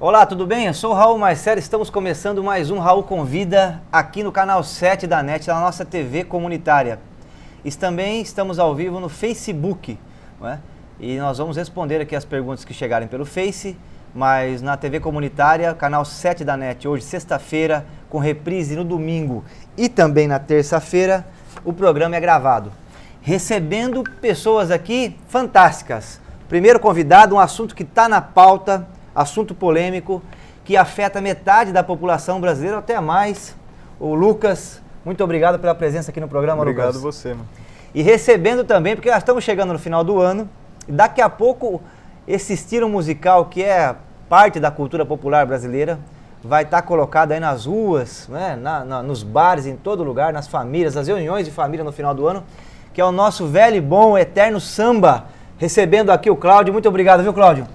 Olá, tudo bem? Eu sou o Raul Marcelo, estamos começando mais um Raul Convida aqui no canal 7 da NET, da nossa TV comunitária. Também estamos ao vivo no Facebook, não é? E nós vamos responder aqui as perguntas que chegarem pelo Face, mas na TV comunitária, canal 7 da NET, hoje sexta-feira, com reprise no domingo e também na terça-feira, o programa é gravado. Recebendo pessoas aqui fantásticas. Primeiro convidado, um assunto que está na pauta, assunto polêmico, que afeta metade da população brasileira, ou até mais. O Lucas, muito obrigado pela presença aqui no programa, Lucas. Obrigado você, mano. E recebendo também, porque nós estamos chegando no final do ano, e daqui a pouco esse estilo musical que é parte da cultura popular brasileira vai estar colocado aí nas ruas, né, nos bares, em todo lugar, nas famílias, nas reuniões de família no final do ano, que é o nosso velho e bom, eterno samba. Recebendo aqui o Cláudio. Muito obrigado, viu, Cláudio?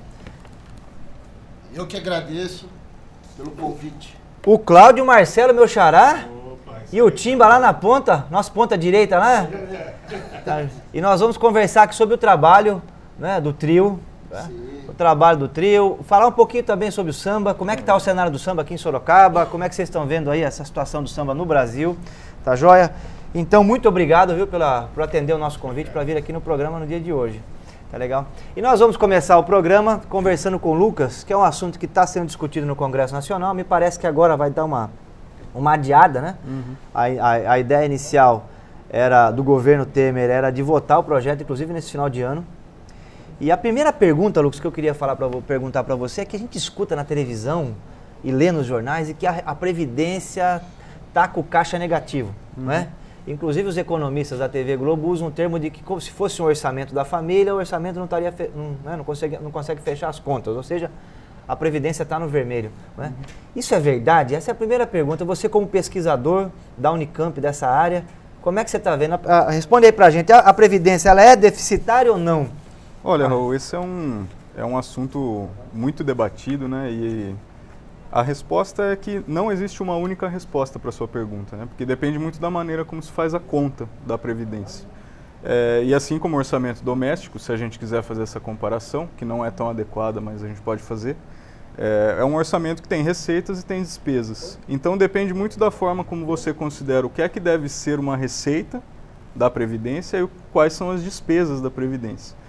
Eu que agradeço pelo convite. O Cláudio Marcelo, meu xará. Opa, e o Timba lá na ponta, nossa ponta direita lá. Tá. E nós vamos conversar aqui sobre o trabalho, né, do trio. Né? O trabalho do trio. Falar um pouquinho também sobre o samba. Como é que está o cenário do samba aqui em Sorocaba? Como é que vocês estão vendo aí essa situação do samba no Brasil? Tá joia? Então, muito obrigado, viu, por atender o nosso convite para vir aqui no programa no dia de hoje. Tá legal? E nós vamos começar o programa conversando com o Lucas, que é um assunto que está sendo discutido no Congresso Nacional. Me parece que agora vai dar uma adiada, né? Uhum. A ideia inicial era do governo Temer era de votar o projeto, inclusive nesse final de ano. E a primeira pergunta, Lucas, que eu queria perguntar para você é que a gente escuta na televisão e lê nos jornais e que a Previdência está com caixa negativo, não é? Inclusive os economistas da TV Globo usam o termo de que como se fosse um orçamento da família, o orçamento não consegue fechar as contas, ou seja, a Previdência está no vermelho. Não é? Isso é verdade? Essa é a primeira pergunta. Você como pesquisador da Unicamp, dessa área, como é que você está vendo? Responde aí para a gente, a Previdência ela é deficitária ou não? Olha, Raul, esse é um assunto muito debatido, né? E a resposta é que não existe uma única resposta para a sua pergunta, né? Porque depende muito da maneira como se faz a conta da Previdência. E assim como o orçamento doméstico, se a gente quiser fazer essa comparação, que não é tão adequada, mas a gente pode fazer, é um orçamento que tem receitas e tem despesas. Então depende muito da forma como você considera o que é que deve ser uma receita da Previdência e quais são as despesas da Previdência.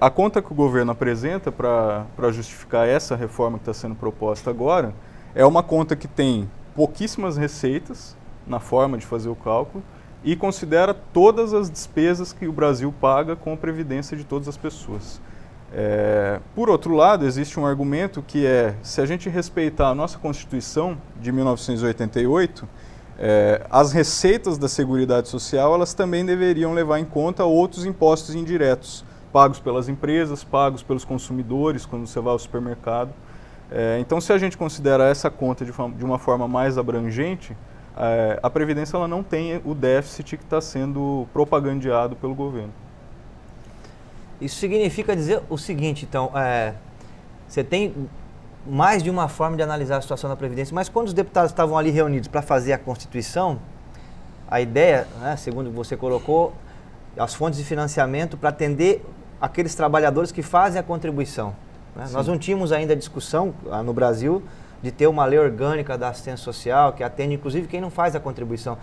A conta que o governo apresenta para justificar essa reforma que está sendo proposta agora é uma conta que tem pouquíssimas receitas na forma de fazer o cálculo e considera todas as despesas que o Brasil paga com a previdência de todas as pessoas. Por outro lado, existe um argumento que se a gente respeitar a nossa Constituição de 1988, as receitas da Seguridade Social elas também deveriam levar em conta outros impostos indiretos, pagos pelas empresas, pagos pelos consumidores quando você vai ao supermercado. Então, se a gente considera essa conta de uma forma mais abrangente, a Previdência ela não tem o déficit que está sendo propagandeado pelo governo. Isso significa dizer o seguinte, então, você tem mais de uma forma de analisar a situação da Previdência, mas quando os deputados estavam ali reunidos para fazer a Constituição, a ideia, né, segundo você colocou, as fontes de financiamento para atender aqueles trabalhadores que fazem a contribuição. Né? Nós não tínhamos ainda discussão no Brasil de ter uma lei orgânica da assistência social que atende inclusive quem não faz a contribuição.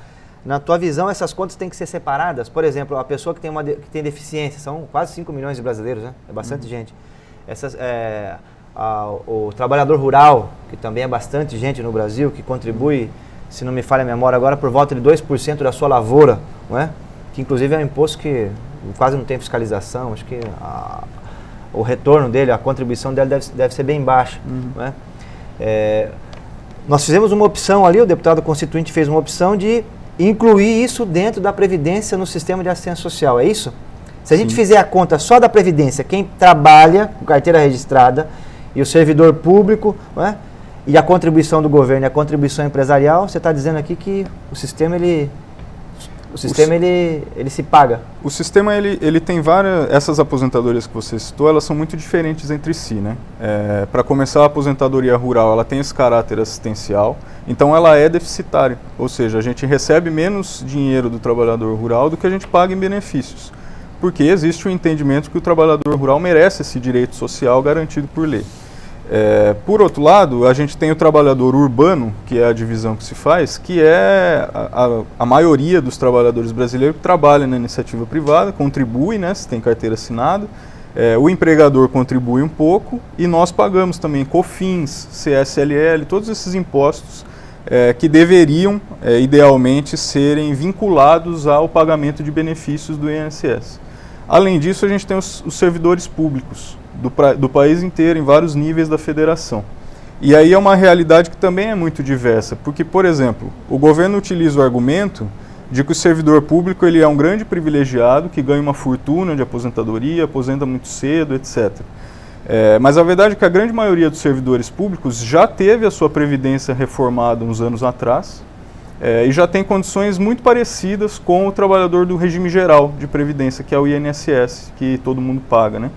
Na tua visão, essas contas têm que ser separadas? Por exemplo, a pessoa que tem deficiência, são quase 5 milhões de brasileiros, né? É bastante gente. O trabalhador rural, que também é bastante gente no Brasil, que contribui, se não me falha a memória agora, por volta de 2% da sua lavoura, não é? Que inclusive é um imposto que quase não tem fiscalização, acho que o retorno dele, a contribuição dele deve ser bem baixa. Não é? Nós fizemos uma opção ali, o deputado constituinte fez uma opção de incluir isso dentro da Previdência no sistema de assistência social, é isso? Se a gente fizer a conta só da Previdência, quem trabalha com carteira registrada e o servidor público, não é? E a contribuição do governo e a contribuição empresarial, você está dizendo aqui que o sistema ele se paga. O sistema ele tem várias, essas aposentadorias que você citou, elas são muito diferentes entre si, né? Para começar, a aposentadoria rural, ela tem esse caráter assistencial, então ela é deficitária, ou seja, a gente recebe menos dinheiro do trabalhador rural do que a gente paga em benefícios, porque existe o entendimento que o trabalhador rural merece esse direito social garantido por lei. Por outro lado, a gente tem o trabalhador urbano, que é a divisão que se faz, que é a maioria dos trabalhadores brasileiros que trabalham na iniciativa privada, contribui, né, se tem carteira assinada, o empregador contribui um pouco e nós pagamos também COFINS, CSLL, todos esses impostos que deveriam, idealmente, serem vinculados ao pagamento de benefícios do INSS. Além disso, a gente tem os servidores públicos do país inteiro, em vários níveis da federação. E aí é uma realidade que também é muito diversa, porque, por exemplo, o governo utiliza o argumento de que o servidor público ele é um grande privilegiado, que ganha uma fortuna de aposentadoria, aposenta muito cedo, etc. Mas a verdade é que a grande maioria dos servidores públicos já teve a sua previdência reformada uns anos atrás, e já tem condições muito parecidas com o trabalhador do regime geral de previdência, que é o INSS, que todo mundo paga, né?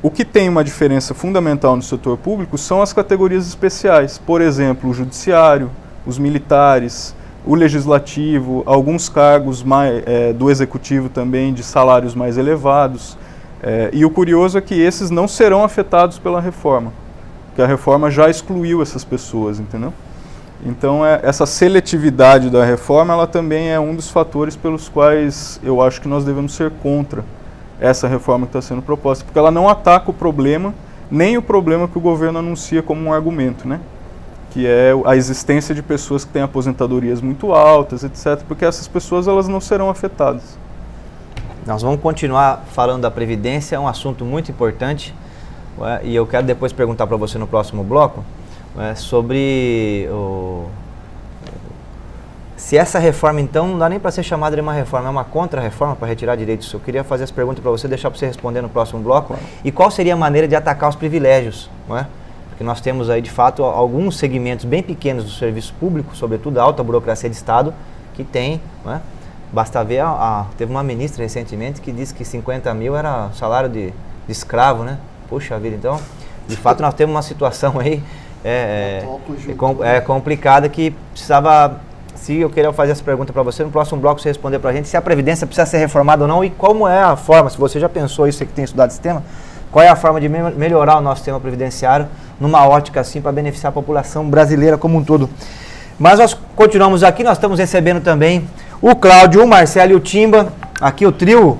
O que tem uma diferença fundamental no setor público são as categorias especiais, por exemplo, o judiciário, os militares, o legislativo, alguns cargos do executivo também de salários mais elevados. E o curioso é que esses não serão afetados pela reforma, porque a reforma já excluiu essas pessoas, entendeu? Então essa seletividade da reforma ela também é um dos fatores pelos quais eu acho que nós devemos ser contra essa reforma que está sendo proposta, porque ela não ataca o problema, nem o problema que o governo anuncia como um argumento, né? Que é a existência de pessoas que têm aposentadorias muito altas, etc., porque essas pessoas elas não serão afetadas. Nós vamos continuar falando da Previdência, é um assunto muito importante, e eu quero depois perguntar para você no próximo bloco sobre se essa reforma, então, não dá nem para ser chamada de uma reforma, é uma contra-reforma para retirar direitos. Eu queria fazer as perguntas para você, deixar para você responder no próximo bloco. E qual seria a maneira de atacar os privilégios, não é? Porque nós temos aí, de fato, alguns segmentos bem pequenos do serviço público, sobretudo a alta burocracia de Estado, que tem, não é? Basta ver, teve uma ministra recentemente que disse que 50 mil era salário de escravo, né? Puxa vida, então, de fato, nós temos uma situação aí complicada que precisava... Se eu queria fazer essa pergunta para você, no próximo bloco você responder para a gente se a Previdência precisa ser reformada ou não e como é a forma, se você já pensou isso, você que tem estudado esse tema, qual é a forma de melhorar o nosso sistema previdenciário numa ótica assim para beneficiar a população brasileira como um todo. Mas nós continuamos aqui, nós estamos recebendo também o Cláudio, o Marcelo e o Timba, aqui o trio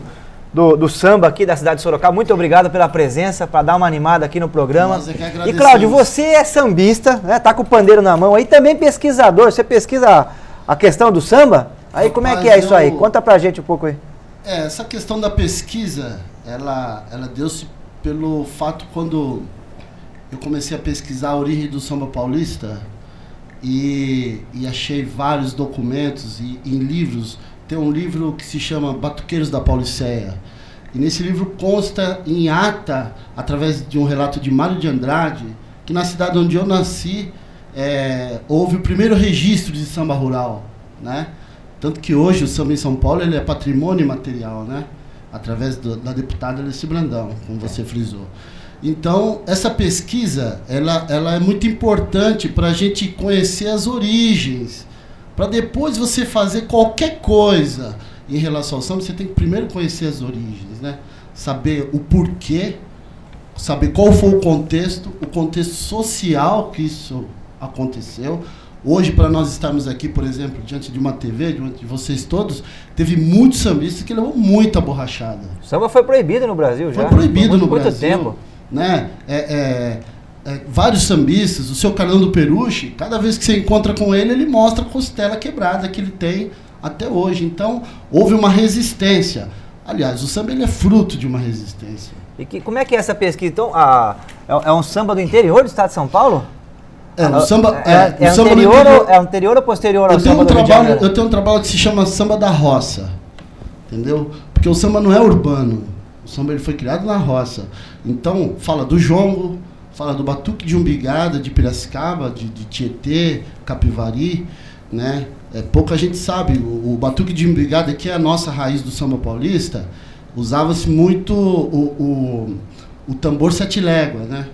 do samba aqui da cidade de Sorocaba. Muito obrigado pela presença, para dar uma animada aqui no programa. E Cláudio, você é sambista, né? Tá com o pandeiro na mão aí, também pesquisador, você pesquisa a questão do samba? Aí como é que é isso aí? Conta pra gente um pouco aí. Essa questão da pesquisa, ela deu-se pelo fato quando eu comecei a pesquisar a origem do samba paulista e achei vários documentos e em livros. Tem um livro que se chama Batuqueiros da Pauliceia. E nesse livro consta em ata, através de um relato de Mário de Andrade, que na cidade onde eu nasci, houve o primeiro registro de samba rural, né? Tanto que hoje o samba em São Paulo ele é patrimônio imaterial, né? Através da deputada Alice Brandão, como você frisou. Então, essa pesquisa, ela é muito importante para a gente conhecer as origens. Para depois você fazer qualquer coisa em relação ao samba, você tem que primeiro conhecer as origens, né? Saber o porquê, saber qual foi o contexto social que isso aconteceu. Hoje, para nós estarmos aqui, por exemplo, diante de uma TV, diante de vocês todos, teve muitos sambistas que levou muita borrachada. O samba foi proibido no Brasil já. Foi proibido no Brasil. Muito tempo. Né? Vários sambistas, o seu Carlão do Peruche, cada vez que você encontra com ele, ele mostra a costela quebrada que ele tem até hoje. Então, houve uma resistência. Aliás, o samba ele é fruto de uma resistência. E como é que é essa pesquisa? Então, é um samba do interior do estado de São Paulo? O samba é anterior ou posterior ao samba do Rio de Janeiro? Eu tenho um trabalho que se chama Samba da Roça, entendeu? Porque o samba não é urbano, o samba ele foi criado na roça. Então, fala do jongo, fala do batuque de umbigada, de Piracicaba, de Tietê, Capivari, né? Pouca gente sabe, o batuque de umbigada, que é a nossa raiz do samba paulista, usava-se muito o tambor sete léguas, né?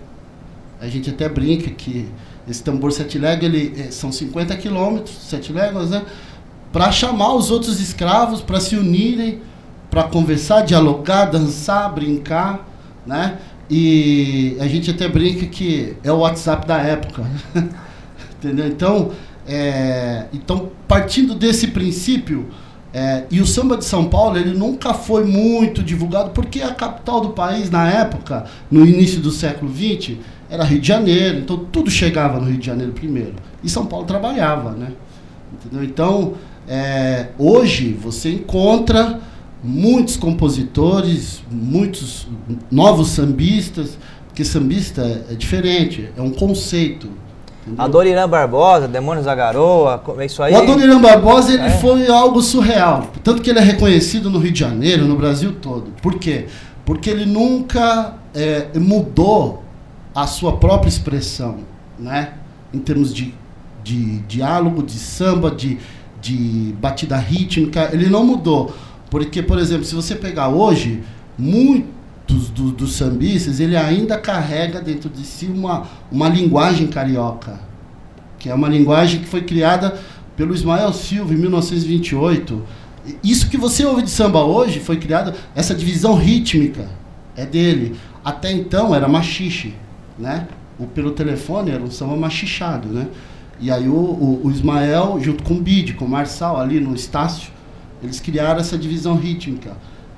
A gente até brinca que esse tambor sete léguas, são 50 quilômetros, 7 léguas, né? Para chamar os outros escravos, para se unirem, para conversar, dialogar, dançar, brincar, né? E a gente até brinca que é o WhatsApp da época. Entendeu? Então, partindo desse princípio, e o samba de São Paulo, ele nunca foi muito divulgado, porque a capital do país, na época, no início do século XX, era Rio de Janeiro, então tudo chegava no Rio de Janeiro primeiro. E São Paulo trabalhava, né? Entendeu? Então, hoje você encontra muitos compositores, muitos novos sambistas, porque sambista é diferente, é um conceito. Entendeu? Adoniran Barbosa, Demônios da Garoa, como é isso aí? O Adoniran Barbosa, ele foi algo surreal. Tanto que ele é reconhecido no Rio de Janeiro, no Brasil todo. Por quê? Porque ele nunca mudou a sua própria expressão, né? Em termos de diálogo, de samba, de batida rítmica, ele não mudou. Porque, por exemplo, se você pegar hoje, muitos dos sambistas, ele ainda carrega dentro de si uma linguagem carioca, que é uma linguagem que foi criada pelo Ismael Silva em 1928. Isso que você ouve de samba hoje foi criado, essa divisão rítmica é dele. Até então era machixe, né? Pelo telefone era um samba machichado, né? E aí o Ismael, junto com o Bide, com o Marçal, ali no Estácio, eles criaram essa divisão rítmica.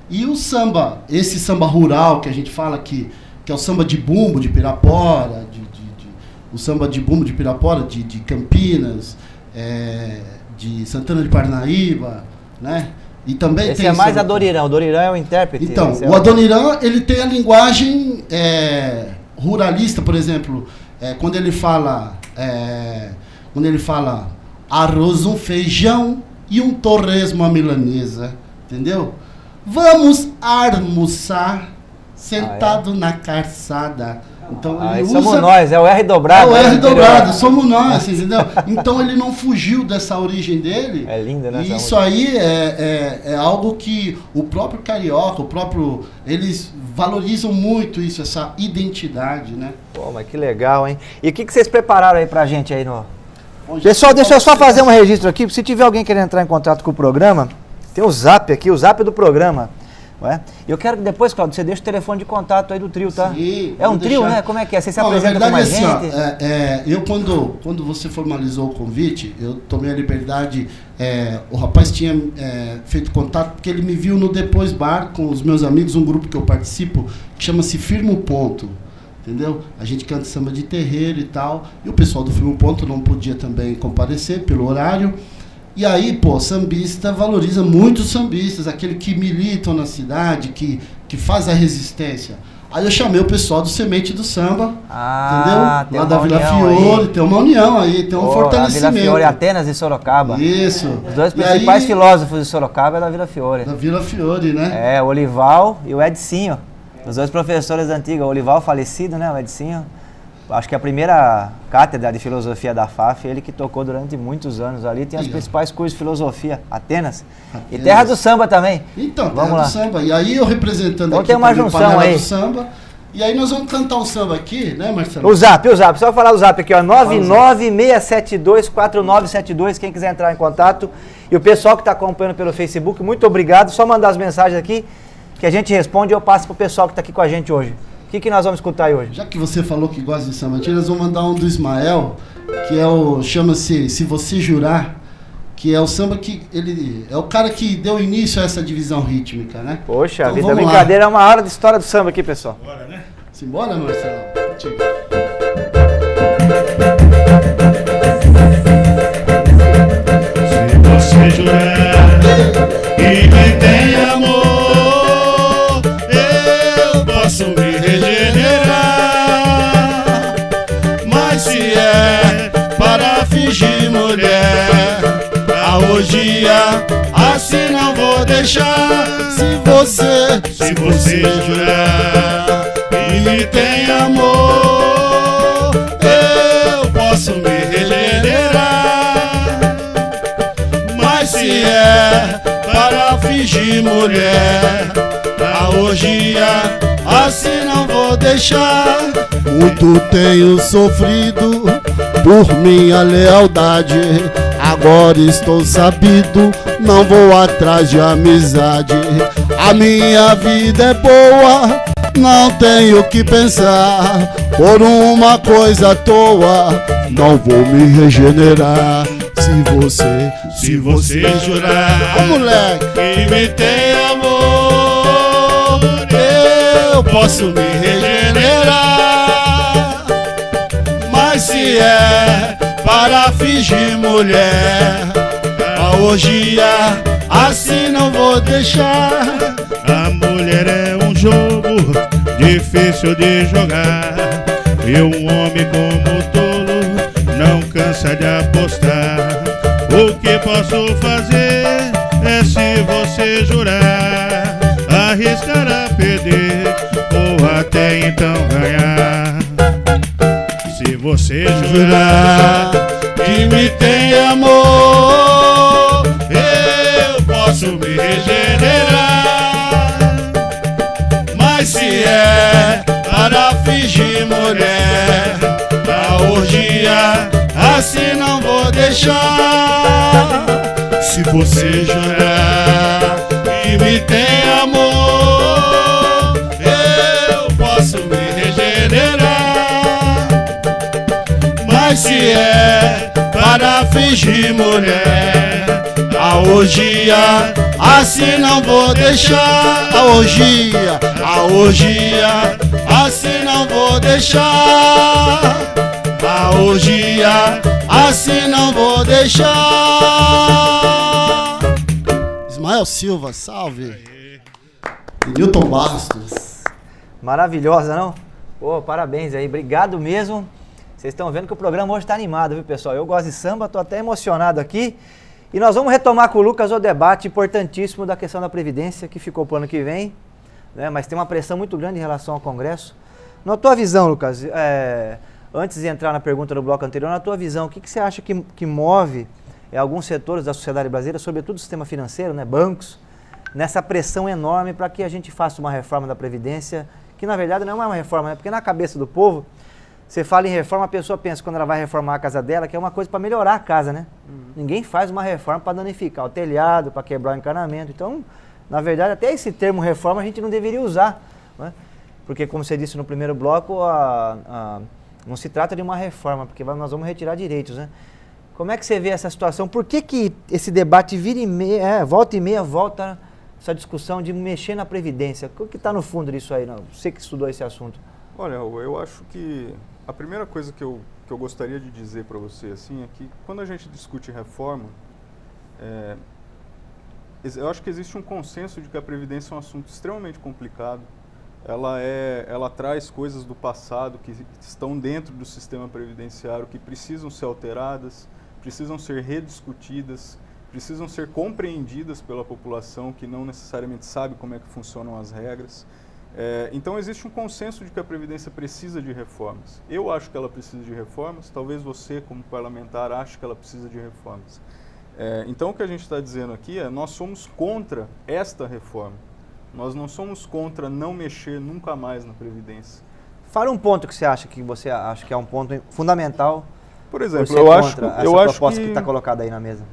E o samba, esse samba rural que a gente fala que é o samba de bumbo de Pirapora, o samba de bumbo de Pirapora, de Campinas, de Santana de Parnaíba, né? E também esse tem é mais Adoniran, o Adoniran é o intérprete. Então, o Adoniran, ele tem a linguagem ruralista, por exemplo, quando ele fala arroz, um feijão e um torresmo à milanesa, entendeu? Vamos almoçar sentado na calçada. Então ele usa... Somos nós, é o R dobrado. É o R dobrado, somos nós, entendeu? Então ele não fugiu dessa origem dele. É linda, né? E isso aí é algo que o próprio carioca, eles valorizam muito isso, essa identidade, né? Pô, mas que legal, hein? E o que vocês prepararam aí pra gente aí no... Pessoal, deixa eu só fazer um registro aqui. Se tiver alguém querendo entrar em contato com o programa, tem o zap aqui, o zap do programa. Eu quero que depois, Cláudio, você deixe o telefone de contato aí do trio, tá? Sim, é um trio, deixar... né? Como é que é? Você se apresenta com mais gente? Eu, quando você formalizou o convite, eu tomei a liberdade... o rapaz tinha feito contato, porque ele me viu no Depois Bar com os meus amigos, um grupo que eu participo, que chama-se Firma o Ponto. Entendeu? A gente canta samba de terreiro e tal. E o pessoal do Firma o Ponto não podia também comparecer pelo horário. E aí, sambista valoriza muito os sambistas, aquele que militam na cidade, que faz a resistência. Aí eu chamei o pessoal do Semente do Samba, entendeu? Lá da Vila Fiore, tem uma união aí, tem um fortalecimento. A Vila Fiore, Atenas e Sorocaba. Isso. Os dois principais filósofos de Sorocaba é da Vila Fiore. Da Vila Fiore, né? O Olival e o Edicinho. Os dois professores antigos, o Olival falecido, né? O Edicinho. Acho que a primeira cátedra de filosofia da FAF, ele que tocou durante muitos anos ali, tem os principais cursos de filosofia, Atenas. E Terra do Samba também. Então, Terra do Samba. E aí eu representando então aqui tem uma junção aí. Do samba. E aí nós vamos cantar um samba aqui, né, Marcelo? O zap. Só falar o zap aqui, ó, 996724972, quem quiser entrar em contato. E o pessoal que está acompanhando pelo Facebook, muito obrigado. Só mandar as mensagens aqui, que a gente responde e eu passo pro pessoal que está aqui com a gente hoje. O que nós vamos escutar aí hoje? Já que você falou que gosta de samba antigo, nós vamos mandar um do Ismael, que chama-se Se Você Jurar, que é o samba que ele é o cara que deu início a essa divisão rítmica, né? Poxa, então, a vida brincadeira é uma hora de história do samba aqui, pessoal. Bora, né? Simbora, Marcelo? Se você jurar que me tem amor, posso me regenerar, mas se é para fingir mulher, a orgia assim não vou deixar. Se você jurar que me tem amor, eu posso me regenerar, mas se é para fingir mulher, a orgia assim não vou deixar. Muito tenho sofrido por minha lealdade, agora estou sabido, não vou atrás de amizade. A minha vida é boa, Não tenho que pensar por uma coisa à toa. Não vou me regenerar se você jurar moleque, que me tem amor, eu posso me regenerar. mas se é para fingir mulher, A orgia assim não vou deixar. a mulher é um jogo difícil de jogar, e um homem como tolo não cansa de apostar. O que posso fazer é, se você jurar, arriscar a perder ou até então ganhar. Se você jurar que me tem amor, eu posso me regenerar, mas se é para fingir mulher, a orgia assim não vou deixar. Se você jurar que me tem amor, eu posso me regenerar, mas se é para fingir mulher, a orgia assim não vou deixar. A orgia assim não vou deixar. A orgia assim não vou deixar. Ismael Silva, salve. E Newton Bastos. Maravilhosa, não? Pô, parabéns aí, obrigado mesmo. Vocês estão vendo que o programa hoje está animado, viu, pessoal? Eu gosto de samba, tô até emocionado aqui. E nós vamos retomar com o Lucas o debate importantíssimo da questão da Previdência, que ficou para o ano que vem, né? Mas tem uma pressão muito grande em relação ao Congresso. Na tua visão, Lucas, antes de entrar na pergunta do bloco anterior, na tua visão, o que você acha que move alguns setores da sociedade brasileira, sobretudo o sistema financeiro, né, bancos, nessa pressão enorme para que a gente faça uma reforma da Previdência, que na verdade não é uma reforma, né? Porque na cabeça do povo, você fala em reforma, a pessoa pensa quando ela vai reformar a casa dela, que é uma coisa para melhorar a casa, né? Ninguém faz uma reforma para danificar o telhado, para quebrar o encanamento. Então, na verdade, até esse termo reforma a gente não deveria usar, né? Porque, como você disse no primeiro bloco, não se trata de uma reforma, porque nós vamos retirar direitos, né? Como é que você vê essa situação? Por que esse debate volta e meia, volta essa discussão de mexer na Previdência? O que está no fundo disso aí? Você que estudou esse assunto. Olha, eu acho que a primeira coisa que eu gostaria de dizer para você assim, é que quando a gente discute reforma, eu acho que existe um consenso de que a Previdência é um assunto extremamente complicado. Ela traz coisas do passado que estão dentro do sistema previdenciário, que precisam ser alteradas, precisam ser rediscutidas, precisam ser compreendidas pela população que não necessariamente sabe como é que funcionam as regras. Então existe um consenso de que a Previdência precisa de reformas. Eu acho que ela precisa de reformas, talvez você como parlamentar ache que ela precisa de reformas. Então o que a gente está dizendo aqui é, nós somos contra esta reforma. Nós não somos contra não mexer nunca mais na Previdência. Fala um ponto que você acha que é um ponto fundamental. Por exemplo, eu acho essa proposta que está colocada aí na mesa.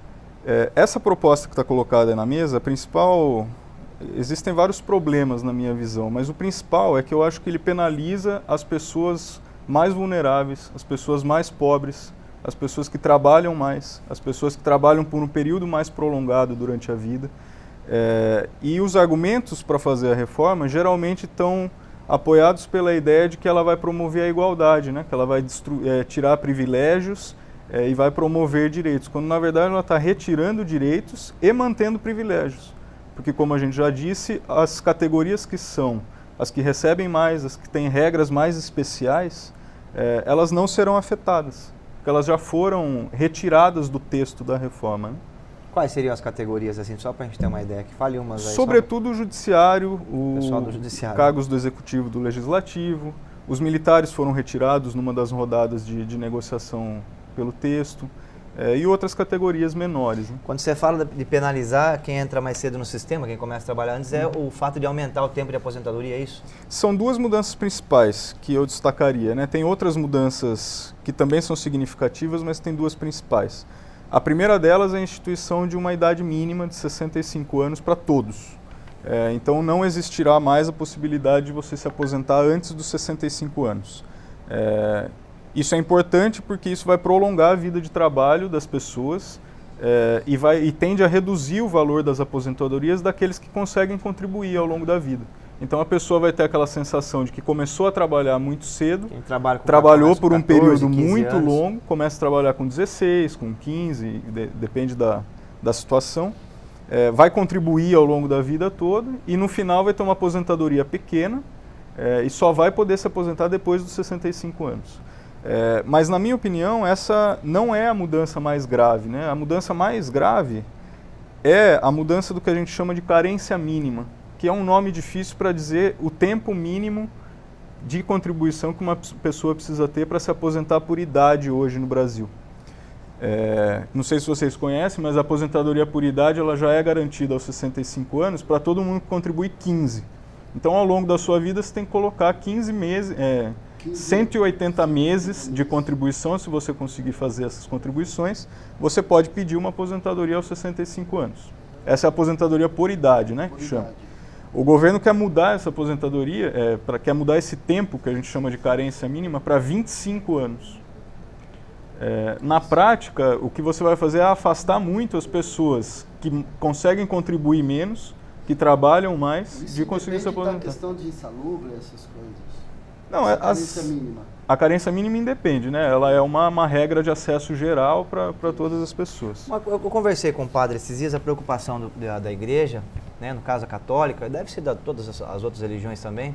Essa proposta que está colocada aí na mesa, a principal... Existem vários problemas na minha visão, mas o principal é que eu acho que ele penaliza as pessoas mais vulneráveis, as pessoas mais pobres, as pessoas que trabalham mais, as pessoas que trabalham por um período mais prolongado durante a vida. E os argumentos para fazer a reforma geralmente estão apoiados pela ideia de que ela vai promover a igualdade, né? Que ela vai tirar privilégios e vai promover direitos, quando na verdade ela está retirando direitos e mantendo privilégios. Porque, como a gente já disse, as categorias que são as que recebem mais, as que têm regras mais especiais, elas não serão afetadas, porque elas já foram retiradas do texto da reforma, né? Quais seriam as categorias, assim, só para a gente ter uma ideia? Que fale umas aí. Sobretudo o judiciário, pessoal do judiciário, cargos do executivo e do legislativo. Os militares foram retirados numa das rodadas de negociação pelo texto. E outras categorias menores, né? Quando você fala de penalizar quem entra mais cedo no sistema, quem começa a trabalhar antes, é o fato de aumentar o tempo de aposentadoria, é isso? São duas mudanças principais que eu destacaria, né? Tem outras mudanças que também são significativas, mas tem duas principais. A primeira delas é a instituição de uma idade mínima de 65 anos para todos. Então não existirá mais a possibilidade de você se aposentar antes dos 65 anos. Isso é importante porque isso vai prolongar a vida de trabalho das pessoas e tende a reduzir o valor das aposentadorias daqueles que conseguem contribuir ao longo da vida. Então a pessoa vai ter aquela sensação de que começou a trabalhar muito cedo, trabalhou por um período muito longo, começa a trabalhar com 16, com 15, depende da situação, vai contribuir ao longo da vida toda e no final vai ter uma aposentadoria pequena e só vai poder se aposentar depois dos 65 anos. Mas na minha opinião essa não é a mudança mais grave, né? A mudança mais grave é a mudança do que a gente chama de carência mínima, que é um nome difícil para dizer o tempo mínimo de contribuição que uma pessoa precisa ter para se aposentar por idade hoje no Brasil. Não sei se vocês conhecem, mas a aposentadoria por idade ela já é garantida aos 65 anos para todo mundo que contribui 15. Então, ao longo da sua vida, você tem que colocar 15 meses, 180 meses de contribuição. Se você conseguir fazer essas contribuições, você pode pedir uma aposentadoria aos 65 anos. Essa é a aposentadoria por idade, né? Que chama. O governo quer mudar essa aposentadoria, quer mudar esse tempo que a gente chama de carência mínima para 25 anos. Na prática, o que você vai fazer é afastar muito as pessoas que conseguem contribuir menos, que trabalham mais, de conseguir se aposentar. Da questão de insalubre, essas coisas? Não, a carência mínima. A carência mínima independe, né? Ela é uma regra de acesso geral para todas as pessoas. Eu conversei com o padre esses dias, a preocupação da igreja, né, no caso a católica, deve ser de todas as outras religiões também,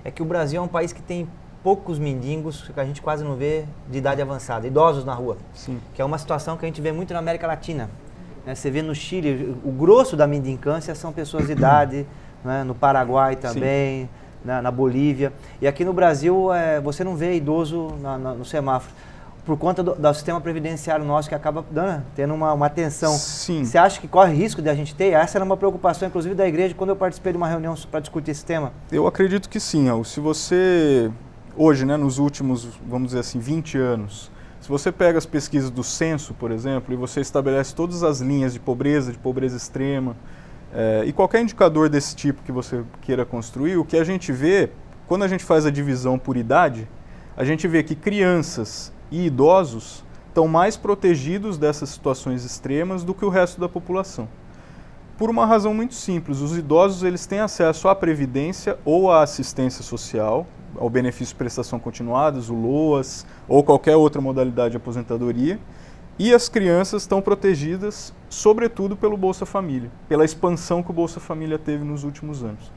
é que o Brasil é um país que tem poucos mendigos, que a gente quase não vê de idade avançada, idosos na rua. Sim. Que é uma situação que a gente vê muito na América Latina. Né? Você vê no Chile, o grosso da mendicância são pessoas de idade, né? No Paraguai também, na Bolívia. E aqui no Brasil, você não vê idoso no semáforo, por conta do sistema previdenciário nosso, que acaba tendo uma atenção. Sim. Você acha que corre risco de a gente ter? Essa era uma preocupação, inclusive, da igreja, quando eu participei de uma reunião para discutir esse tema. Eu acredito que sim. Se você, hoje, né, nos últimos, vamos dizer assim, 20 anos, se você pega as pesquisas do censo, por exemplo, e você estabelece todas as linhas de pobreza extrema, e qualquer indicador desse tipo que você queira construir, o que a gente vê, quando a gente faz a divisão por idade, a gente vê que crianças e idosos estão mais protegidos dessas situações extremas do que o resto da população. Por uma razão muito simples, os idosos eles têm acesso à previdência ou à assistência social, ao benefício de prestação continuadas, o LOAS, ou qualquer outra modalidade de aposentadoria, e as crianças estão protegidas, sobretudo pelo Bolsa Família, pela expansão que o Bolsa Família teve nos últimos anos.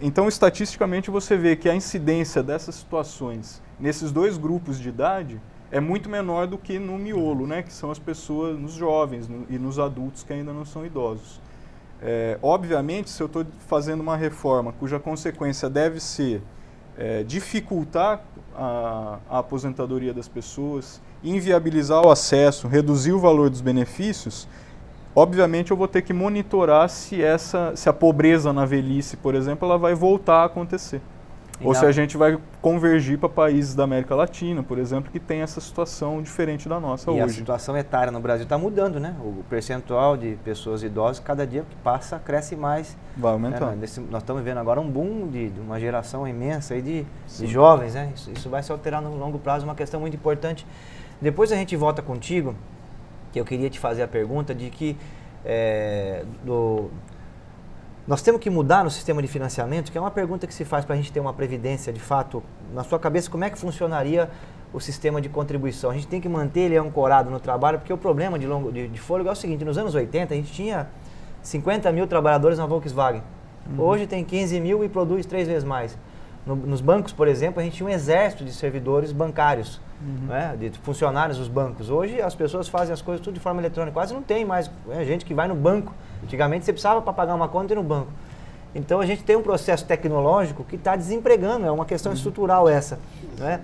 Então, estatisticamente, você vê que a incidência dessas situações nesses dois grupos de idade é muito menor do que no miolo, né, que são as pessoas, nos jovens e nos adultos que ainda não são idosos. Obviamente, se eu estou fazendo uma reforma cuja consequência deve ser dificultar a aposentadoria das pessoas, inviabilizar o acesso, reduzir o valor dos benefícios, obviamente eu vou ter que monitorar se a pobreza na velhice, por exemplo, ela vai voltar a acontecer. Ou se a gente vai convergir para países da América Latina, por exemplo, que tem essa situação diferente da nossa hoje. E a situação etária no Brasil está mudando, né? O percentual de pessoas idosas, cada dia que passa, cresce mais. Vai aumentar. Nós estamos vendo agora um boom de uma geração imensa aí de jovens, né? Isso vai se alterar no longo prazo, uma questão muito importante. Depois a gente volta contigo, que eu queria te fazer a pergunta de que nós temos que mudar no sistema de financiamento, que é uma pergunta que se faz para a gente ter uma previdência de fato. Na sua cabeça, como é que funcionaria o sistema de contribuição? A gente tem que manter ele ancorado no trabalho, porque o problema de fôlego é o seguinte: nos anos 80 a gente tinha 50 mil trabalhadores na Volkswagen. Hoje tem 15 mil e produz 3 vezes mais. Nos bancos, por exemplo, a gente tinha um exército de servidores bancários, né, de funcionários dos bancos. Hoje as pessoas fazem as coisas tudo de forma eletrônica, quase não tem mais gente que vai no banco. Antigamente você precisava para pagar uma conta ir no banco. Então a gente tem um processo tecnológico que está desempregando, é uma questão estrutural essa. Né?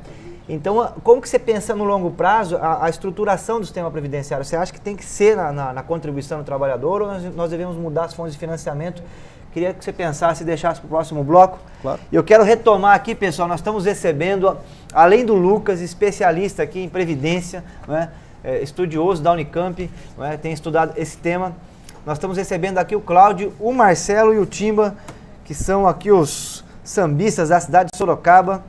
Então como que você pensa no longo prazo a estruturação do sistema previdenciário? Você acha que tem que ser na contribuição do trabalhador ou nós devemos mudar as fontes de financiamento? Queria que você pensasse e deixasse para o próximo bloco. Claro. Eu quero retomar aqui, pessoal, nós estamos recebendo, além do Lucas, especialista aqui em Previdência, né, estudioso da Unicamp, né, tem estudado esse tema, Nós estamos recebendo aqui o Cláudio, o Marcelo e o Timba, que são aqui os sambistas da cidade de Sorocaba.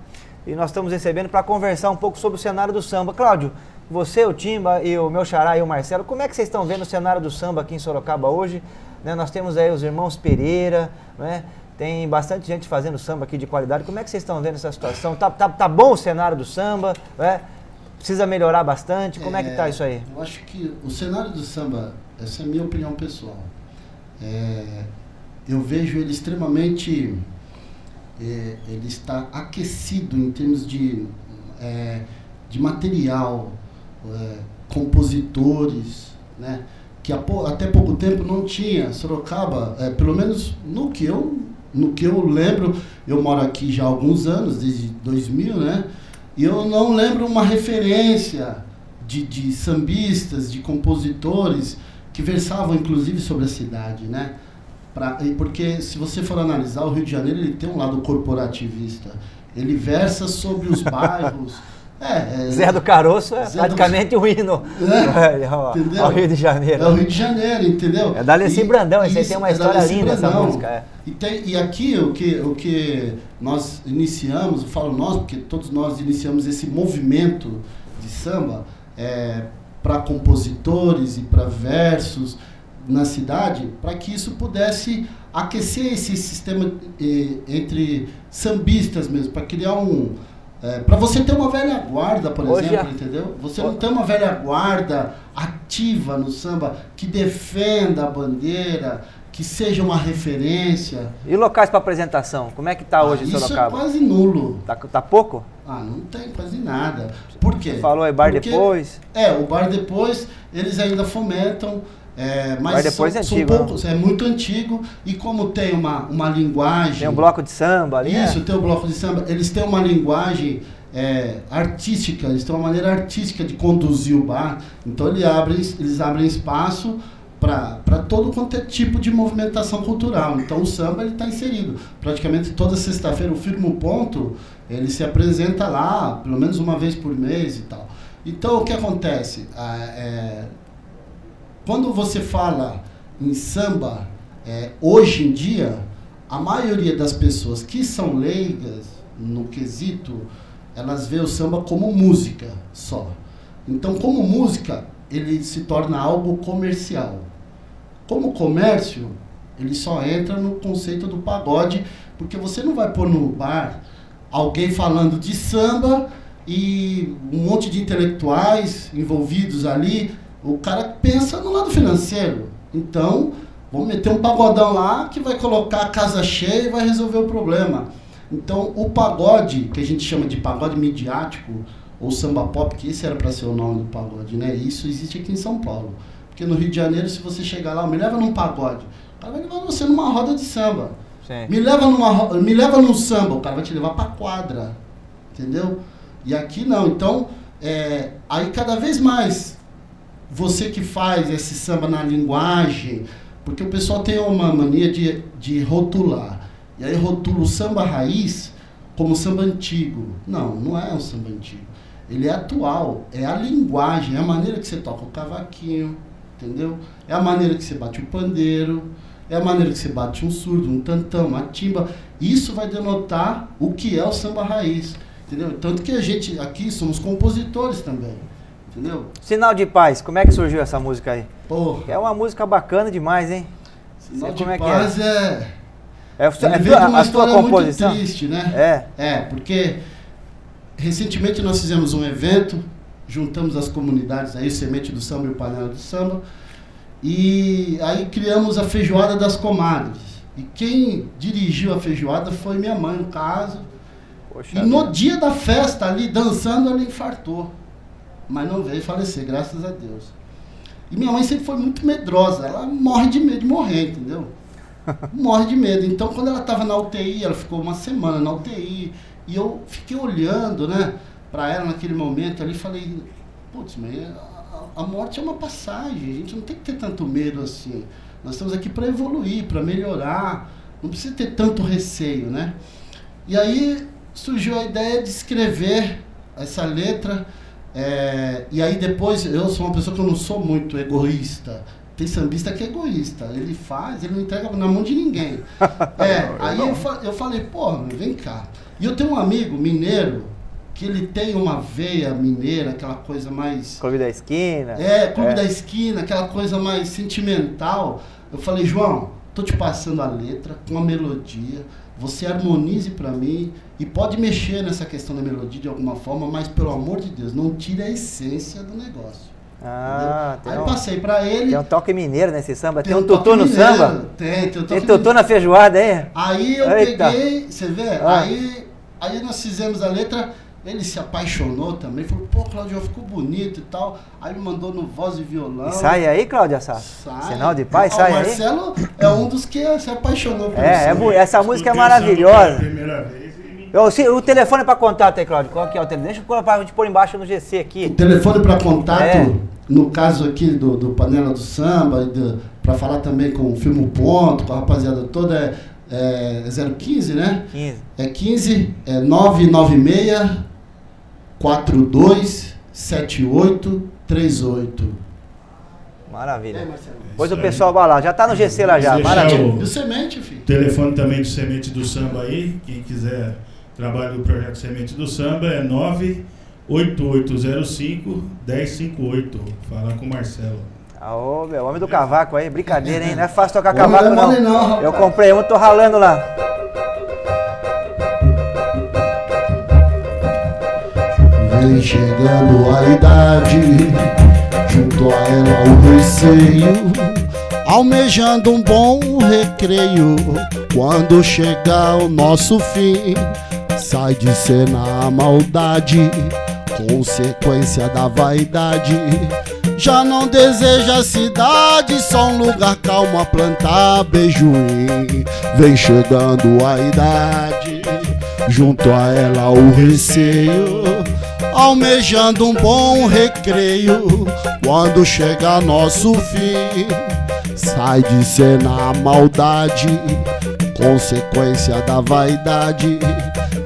E nós estamos recebendo para conversar um pouco sobre o cenário do samba. Cláudio, você, o Timba e o meu xará e o Marcelo, como é que vocês estão vendo o cenário do samba aqui em Sorocaba hoje? Né, nós temos aí os irmãos Pereira, né? Tem bastante gente fazendo samba aqui de qualidade. Como é que vocês estão vendo essa situação? Tá bom o cenário do samba? Né? Precisa melhorar bastante? Como é que tá isso aí? Eu acho que o cenário do samba, essa é a minha opinião pessoal. Eu vejo ele extremamente... ele está aquecido em termos de material, compositores, né? Que até pouco tempo não tinha. Sorocaba, pelo menos no que eu lembro, eu moro aqui já há alguns anos, desde 2000, né? E eu não lembro uma referência de sambistas, de compositores que versavam inclusive sobre a cidade, né? Porque se você for analisar, o Rio de Janeiro ele tem um lado corporativista. Ele versa sobre os bairros. Zé do Caroço é praticamente o hino ao Rio de Janeiro. É o Rio de Janeiro, entendeu? É da Alessi Brandão, esse aí tem uma história linda, essa música. E aqui o que nós iniciamos, eu falo nós, porque todos nós iniciamos esse movimento de samba para compositores e para versos na cidade, para que isso pudesse aquecer esse sistema entre sambistas mesmo, para criar para você ter uma velha guarda, por exemplo, entendeu? Você não tem uma velha guarda ativa no samba, que defenda a bandeira, que seja uma referência. E locais para apresentação? Como é que está hoje em Sorocaba? Isso é quase nulo. Tá pouco? Não tem quase nada. Por quê? Você falou Bar Depois? O Bar Depois, eles ainda fomentam, mas depois são poucos, é muito antigo, e como tem uma linguagem... Tem um bloco de samba ali, Isso, tem um bloco de samba. Eles têm uma linguagem artística, eles têm uma maneira artística de conduzir o bar, então eles abrem espaço para todo quanto é tipo de movimentação cultural. Então o samba está inserido. Praticamente toda sexta-feira, o Firmo Ponto, ele se apresenta lá, pelo menos uma vez por mês e tal. Então o que acontece? Quando você fala em samba, hoje em dia, a maioria das pessoas que são leigas no quesito, elas veem o samba como música só. Então, como música, ele se torna algo comercial. Como comércio, ele só entra no conceito do pagode, porque você não vai pôr no bar alguém falando de samba e um monte de intelectuais envolvidos ali. O cara pensa no lado financeiro. Então, vamos meter um pagodão lá que vai colocar a casa cheia e vai resolver o problema. Então, o pagode, que a gente chama de pagode midiático, ou samba pop, que esse era para ser o nome do pagode, né? Isso existe aqui em São Paulo. Porque no Rio de Janeiro, se você chegar lá, me leva num pagode, o cara vai levar você numa roda de samba. Sim. Me leva num samba, o cara vai te levar pra quadra. Entendeu? E aqui não. Então, aí cada vez mais, você que faz esse samba na linguagem, porque o pessoal tem uma mania de rotular. E aí rotula o samba raiz como samba antigo. Não, não é um samba antigo. Ele é atual, é a linguagem, é a maneira que você toca o cavaquinho, entendeu? É a maneira que você bate o pandeiro, é a maneira que você bate um surdo, um tantão, uma timba. Isso vai denotar o que é o samba raiz, entendeu? Tanto que a gente aqui somos compositores também, entendeu? Sinal de Paz, como é que surgiu essa música aí? Porra. É uma música bacana demais, hein? Sinal de Paz ele veio de uma história composição? Muito triste, né? Porque recentemente nós fizemos um evento, juntamos as comunidades aí, Semente do Samba e o Panela do Samba, e aí criamos a Feijoada das Comadres. E quem dirigiu a feijoada foi minha mãe, no caso. Poxa, e no dia da festa ali, dançando, ela infartou. Mas não veio falecer, graças a Deus. E minha mãe sempre foi muito medrosa, ela morre de medo de morrer, entendeu? Morre de medo. Então, quando ela estava na UTI, ela ficou uma semana na UTI, e eu fiquei olhando, né, para ela naquele momento ali, falei, putz, mas a morte é uma passagem, a gente não tem que ter tanto medo assim. Nós estamos aqui para evoluir, para melhorar, não precisa ter tanto receio, né? E aí surgiu a ideia de escrever essa letra, e aí depois, eu sou uma pessoa que eu não sou muito egoísta, tem sambista que é egoísta. Ele faz, ele não entrega na mão de ninguém. Aí eu falei, pô, vem cá. E eu tenho um amigo mineiro, que ele tem uma veia mineira, aquela coisa mais... Clube da Esquina. Clube da Esquina, aquela coisa mais sentimental. Eu falei, João, tô te passando a letra com a melodia, você harmonize pra mim e pode mexer nessa questão da melodia de alguma forma, mas pelo amor de Deus, não tire a essência do negócio. Aí passei pra ele... Tem um toque mineiro nesse samba, tem um tutu no samba? Tem um toque Tem tutu na feijoada aí? Aí eu peguei, você vê, aí nós fizemos a letra, ele se apaixonou também, falou, pô, Claudio, ficou bonito e tal. Aí me mandou no voz e violão. E sai aí, Cláudia Sá? Sai. Sinal de paz, sai aí? O Marcelo é um dos que se apaixonou por isso. Essa música é maravilhosa. O telefone para contato aí, Cláudio, qual que é o telefone? Deixa eu te pôr embaixo no GC aqui. O telefone para contato, no caso aqui do Panela do Samba, para falar também com o Filme Ponto, com a rapaziada toda, é 015, né? 15. É 15, 996 42 7838. Maravilha. Pois o pessoal vai lá, já tá no GC lá já. Maravilha. Do Semente, filho. Telefone também do Semente do Samba aí, quem quiser trabalho do projeto Semente do Samba é 98805-1058. Fala com o Marcelo. Meu homem do cavaco aí, brincadeira, hein? Não é fácil tocar cavaco não. Eu comprei um, tô ralando lá. Vem chegando a idade, junto a ela o receio, almejando um bom recreio. Quando chegar o nosso fim, sai de cena a maldade, consequência da vaidade. Já não deseja a cidade, só um lugar calmo a plantar beijoim. Vem chegando a idade, junto a ela o receio, almejando um bom recreio. Quando chegar nosso fim, sai de cena a maldade, consequência da vaidade.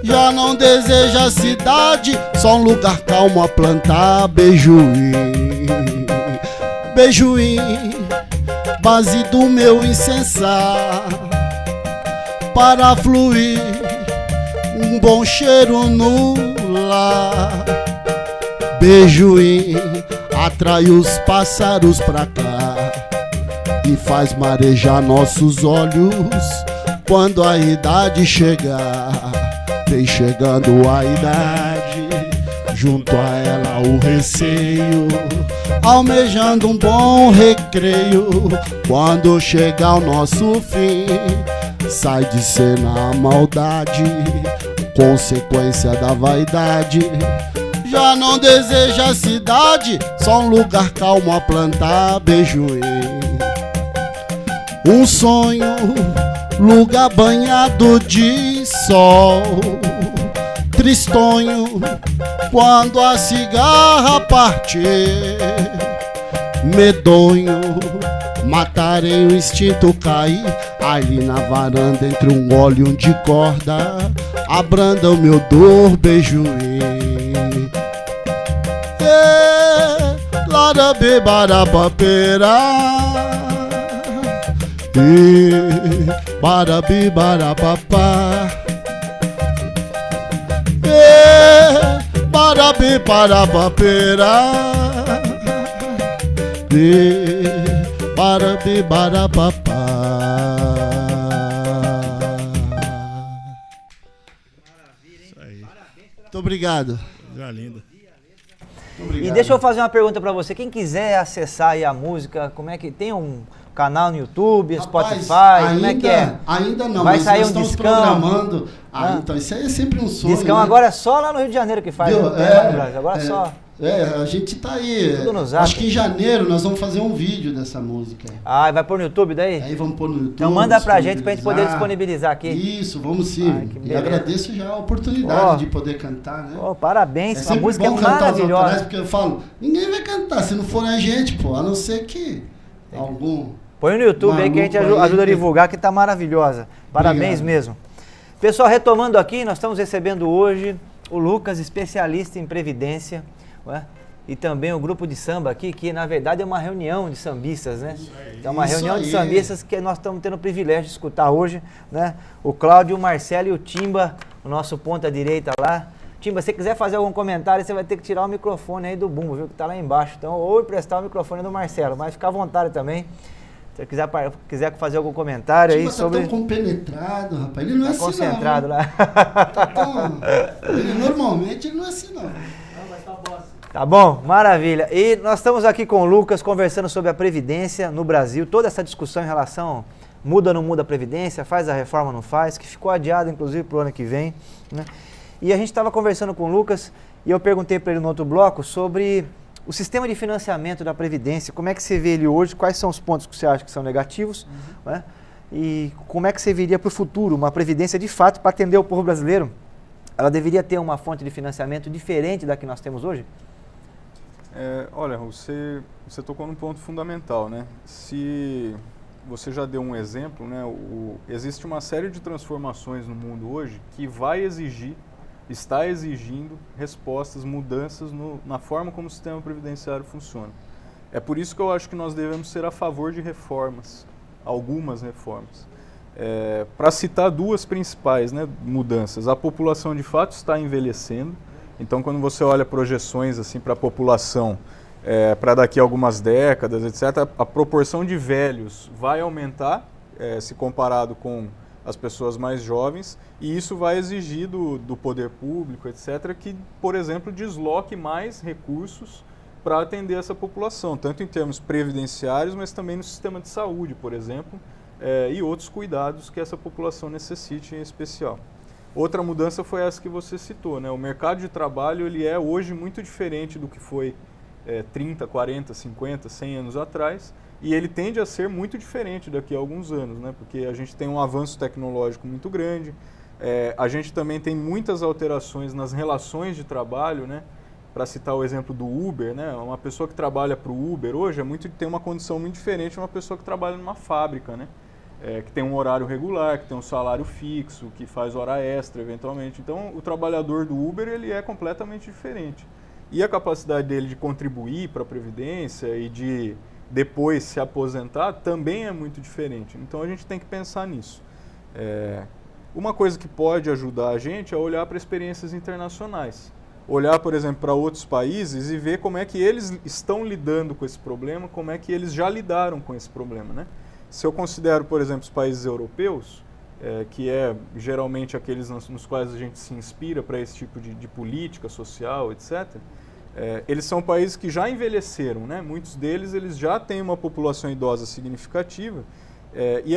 Já não deseja a cidade, só um lugar calmo a plantar beijoim. Beijoim, base do meu incensar, para fluir um bom cheiro no lar. Beijoim atrai os pássaros pra cá e faz marejar nossos olhos quando a idade chegar. Vem chegando a idade, junto a ela o receio, almejando um bom recreio. Quando chegar o nosso fim, sai de cena a maldade, consequência da vaidade. Já não deseja a cidade, só um lugar calmo a plantar beijoim. Um sonho, lugar banhado de sol, tristonho quando a cigarra partir. Medonho, matarei o instinto cair ali na varanda entre um óleo e um de corda. Abranda o meu dor, beijoim. Larabe barapapera, barabi barapapá, barabi barapapera, barabi barapapá. Muito obrigado. Linda. E deixa eu fazer uma pergunta pra você. Quem quiser acessar aí a música, como é que tem um canal no YouTube, Spotify, ainda, como é que é? Ainda não, vai mas sair nós um estamos discão. Programando. Então isso aí é sempre um sonho. Discão, né? agora é só lá no Rio de Janeiro que faz. Agora só. A gente tá aí. Tudo no Zap. Acho que em janeiro nós vamos fazer um vídeo dessa música. Ah, vai pôr no YouTube daí? Aí vamos pôr no YouTube. Então manda pra gente poder disponibilizar aqui. Isso, vamos sim. E agradeço já a oportunidade de poder cantar, né? Parabéns, a música é maravilhosa. Porque eu falo, ninguém vai cantar se não for a gente, pô, a não ser que algum... Põe no YouTube aí que a gente ajuda a divulgar, que tá maravilhosa. Parabéns mesmo. Pessoal, retomando aqui, nós estamos recebendo hoje o Lucas, especialista em previdência. e também o grupo de samba aqui, que na verdade é uma reunião de sambistas, né? É uma Isso reunião aí. de sambistas que nós estamos tendo o privilégio de escutar hoje, né? O Cláudio, o Marcelo e o Timba, o nosso ponta direita lá. Timba, se você quiser fazer algum comentário, você vai ter que tirar o microfone aí do bumbo, viu? Que tá lá embaixo. Então, ou emprestar o microfone do Marcelo, mas fica à vontade também. Se você quiser fazer algum comentário aí sobre... Tá tão compenetrado, rapaz. Ele não é assim, concentrado não. lá. Tá tão... Normalmente ele não é assim, não. Tá bom, maravilha. E nós estamos aqui com o Lucas conversando sobre a Previdência no Brasil, toda essa discussão em relação muda ou não muda a Previdência, faz a reforma ou não faz, que ficou adiada inclusive para o ano que vem, né? E a gente estava conversando com o Lucas e eu perguntei para ele no outro bloco sobre o sistema de financiamento da Previdência, como é que você vê ele hoje, quais são os pontos que você acha que são negativos, né? E como é que você viria para o futuro uma Previdência de fato para atender o povo brasileiro? Ela deveria ter uma fonte de financiamento diferente da que nós temos hoje? Olha, você tocou num ponto fundamental, né? Se você já deu um exemplo, né? Existe uma série de transformações no mundo hoje que está exigindo respostas, mudanças na forma como o sistema previdenciário funciona. É por isso que eu acho que nós devemos ser a favor de reformas, algumas reformas. Para citar duas principais, né, mudanças, a população de fato está envelhecendo, então quando você olha projeções assim, para a população, para daqui a algumas décadas, etc., a proporção de velhos vai aumentar, se comparado com as pessoas mais jovens, e isso vai exigir do poder público, etc., que, por exemplo, desloque mais recursos para atender essa população, tanto em termos previdenciários, mas também no sistema de saúde, por exemplo, e outros cuidados que essa população necessite em especial. Outra mudança foi essa que você citou, né? O mercado de trabalho ele é hoje muito diferente do que foi 30, 40, 50, 100 anos atrás, e ele tende a ser muito diferente daqui a alguns anos, né? Porque a gente tem um avanço tecnológico muito grande, a gente também tem muitas alterações nas relações de trabalho, né? Para citar o exemplo do Uber, né? Uma pessoa que trabalha para o Uber hoje tem uma condição muito diferente de uma pessoa que trabalha numa fábrica, né? Que tem um horário regular, que tem um salário fixo, que faz hora extra eventualmente. Então, o trabalhador do Uber ele é completamente diferente. E a capacidade dele de contribuir para a Previdência e de depois se aposentar também é muito diferente. Então, a gente tem que pensar nisso. Uma coisa que pode ajudar a gente é olhar para experiências internacionais. Olhar, por exemplo, para outros países e ver como é que eles estão lidando com esse problema, como é que eles já lidaram com esse problema, né? Se eu considero, por exemplo, os países europeus, que geralmente aqueles nos quais a gente se inspira para esse tipo de política social, etc., eles são países que já envelheceram, né? Muitos deles eles já têm uma população idosa significativa, e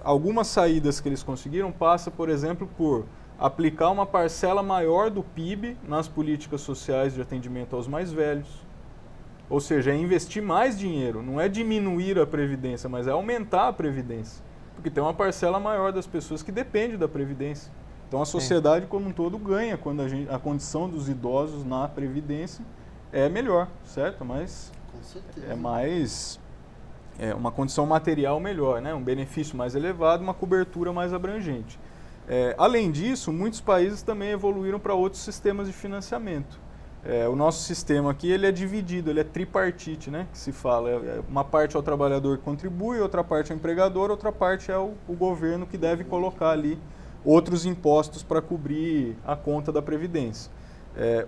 algumas saídas que eles conseguiram passa, por exemplo, por aplicar uma parcela maior do PIB nas políticas sociais de atendimento aos mais velhos. Ou seja, é investir mais dinheiro, não é diminuir a Previdência, mas é aumentar a Previdência. Porque tem uma parcela maior das pessoas que depende da Previdência. Então a sociedade como um todo ganha quando a condição dos idosos na Previdência é melhor, certo? Mas Com certeza. uma condição material melhor, né? Um benefício mais elevado, uma cobertura mais abrangente. Além disso, muitos países também evoluíram para outros sistemas de financiamento. O nosso sistema aqui ele é dividido, ele é tripartite, né, que se fala. Uma parte é o trabalhador que contribui, outra parte é o empregador, outra parte é o governo que deve colocar ali outros impostos para cobrir a conta da Previdência.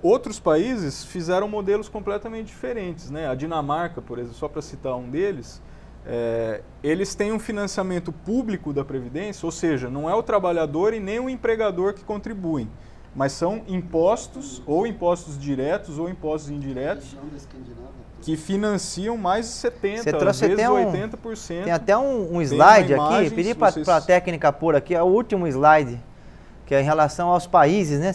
Outros países fizeram modelos completamente diferentes, né? A Dinamarca, por exemplo, só para citar um deles, eles têm um financiamento público da Previdência, ou seja, não é o trabalhador e nem o empregador que contribuem, mas são impostos, ou impostos diretos ou impostos indiretos, que financiam mais de 70%, às vezes 80%. Tem até um slide aqui, pedi para a técnica pôr aqui, é o último slide, que é em relação aos países, né?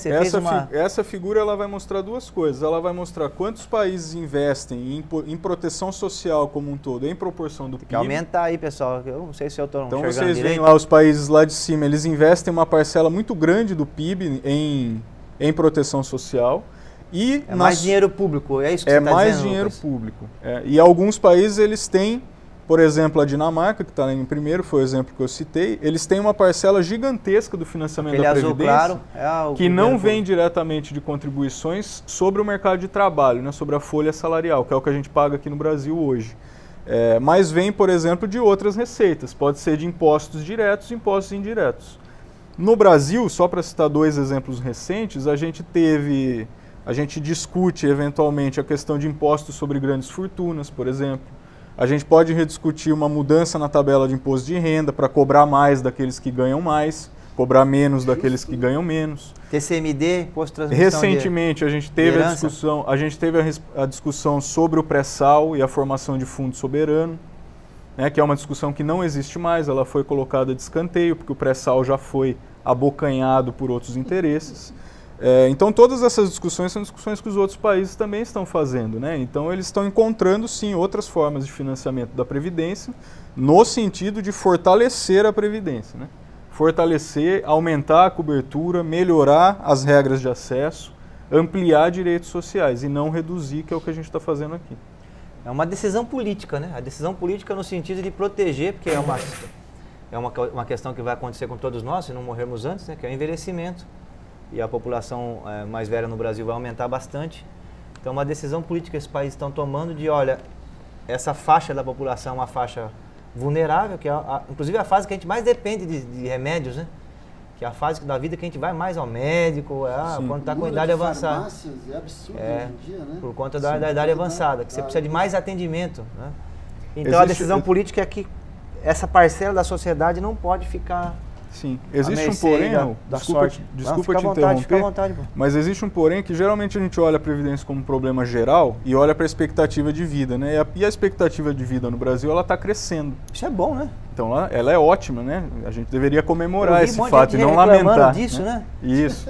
Essa figura ela vai mostrar duas coisas. Ela vai mostrar quantos países investem em proteção social como um todo, em proporção do PIB. Tem que aumentar aí, pessoal. Eu não sei se eu estou enxergando direito. Então vocês veem lá os países lá de cima, eles investem uma parcela muito grande do PIB em proteção social. E mais dinheiro público, é isso que você está dizendo, mais dinheiro público. E alguns países eles têm Por exemplo, a Dinamarca, que está em primeiro, foi o exemplo que eu citei, eles têm uma parcela gigantesca do financiamento da Previdência, azul claro, que não vem diretamente de contribuições sobre o mercado de trabalho, né, sobre a folha salarial, que é o que a gente paga aqui no Brasil hoje. Mas vem, por exemplo, de outras receitas, pode ser de impostos diretos e impostos indiretos. No Brasil, só para citar 2 exemplos recentes, a gente discute eventualmente a questão de impostos sobre grandes fortunas, por exemplo. A gente pode rediscutir uma mudança na tabela de imposto de renda para cobrar mais daqueles que ganham mais, cobrar menos daqueles que ganham menos. TCMD, imposto de transmissão. Recentemente a gente teve a discussão sobre o pré-sal e a formação de fundo soberano, né, que é uma discussão que não existe mais, ela foi colocada de escanteio, porque o pré-sal já foi abocanhado por outros interesses. Então todas essas discussões são discussões que os outros países também estão fazendo, né? Então eles estão encontrando sim outras formas de financiamento da Previdência no sentido de fortalecer a Previdência, né? Fortalecer, aumentar a cobertura, melhorar as regras de acesso, ampliar direitos sociais e não reduzir, que é o que a gente está fazendo aqui. É uma decisão política, né? A decisão política no sentido de proteger, porque é uma questão que vai acontecer com todos nós, se não morrermos antes, né? Que é o envelhecimento. E a população mais velha no Brasil vai aumentar bastante. Então, uma decisão política que esses países estão tomando de, olha, essa faixa da população é uma faixa vulnerável, que é inclusive a fase que a gente mais depende de remédios, né? Que é a fase da vida que a gente vai mais ao médico, quando está com a idade avançada. É absurdo hoje em dia, né? Por conta da idade avançada, que você precisa de mais atendimento, né? Então, a decisão política é que essa parcela da sociedade não pode ficar... Sim, existe um porém, desculpa te interromper, mas existe um porém que geralmente a gente olha a Previdência como um problema geral e olha para a expectativa de vida, né? E a expectativa de vida no Brasil, ela está crescendo. Isso é bom, né? Então ela é ótima, né? A gente deveria comemorar esse fato e não lamentar. Disso, né? Isso.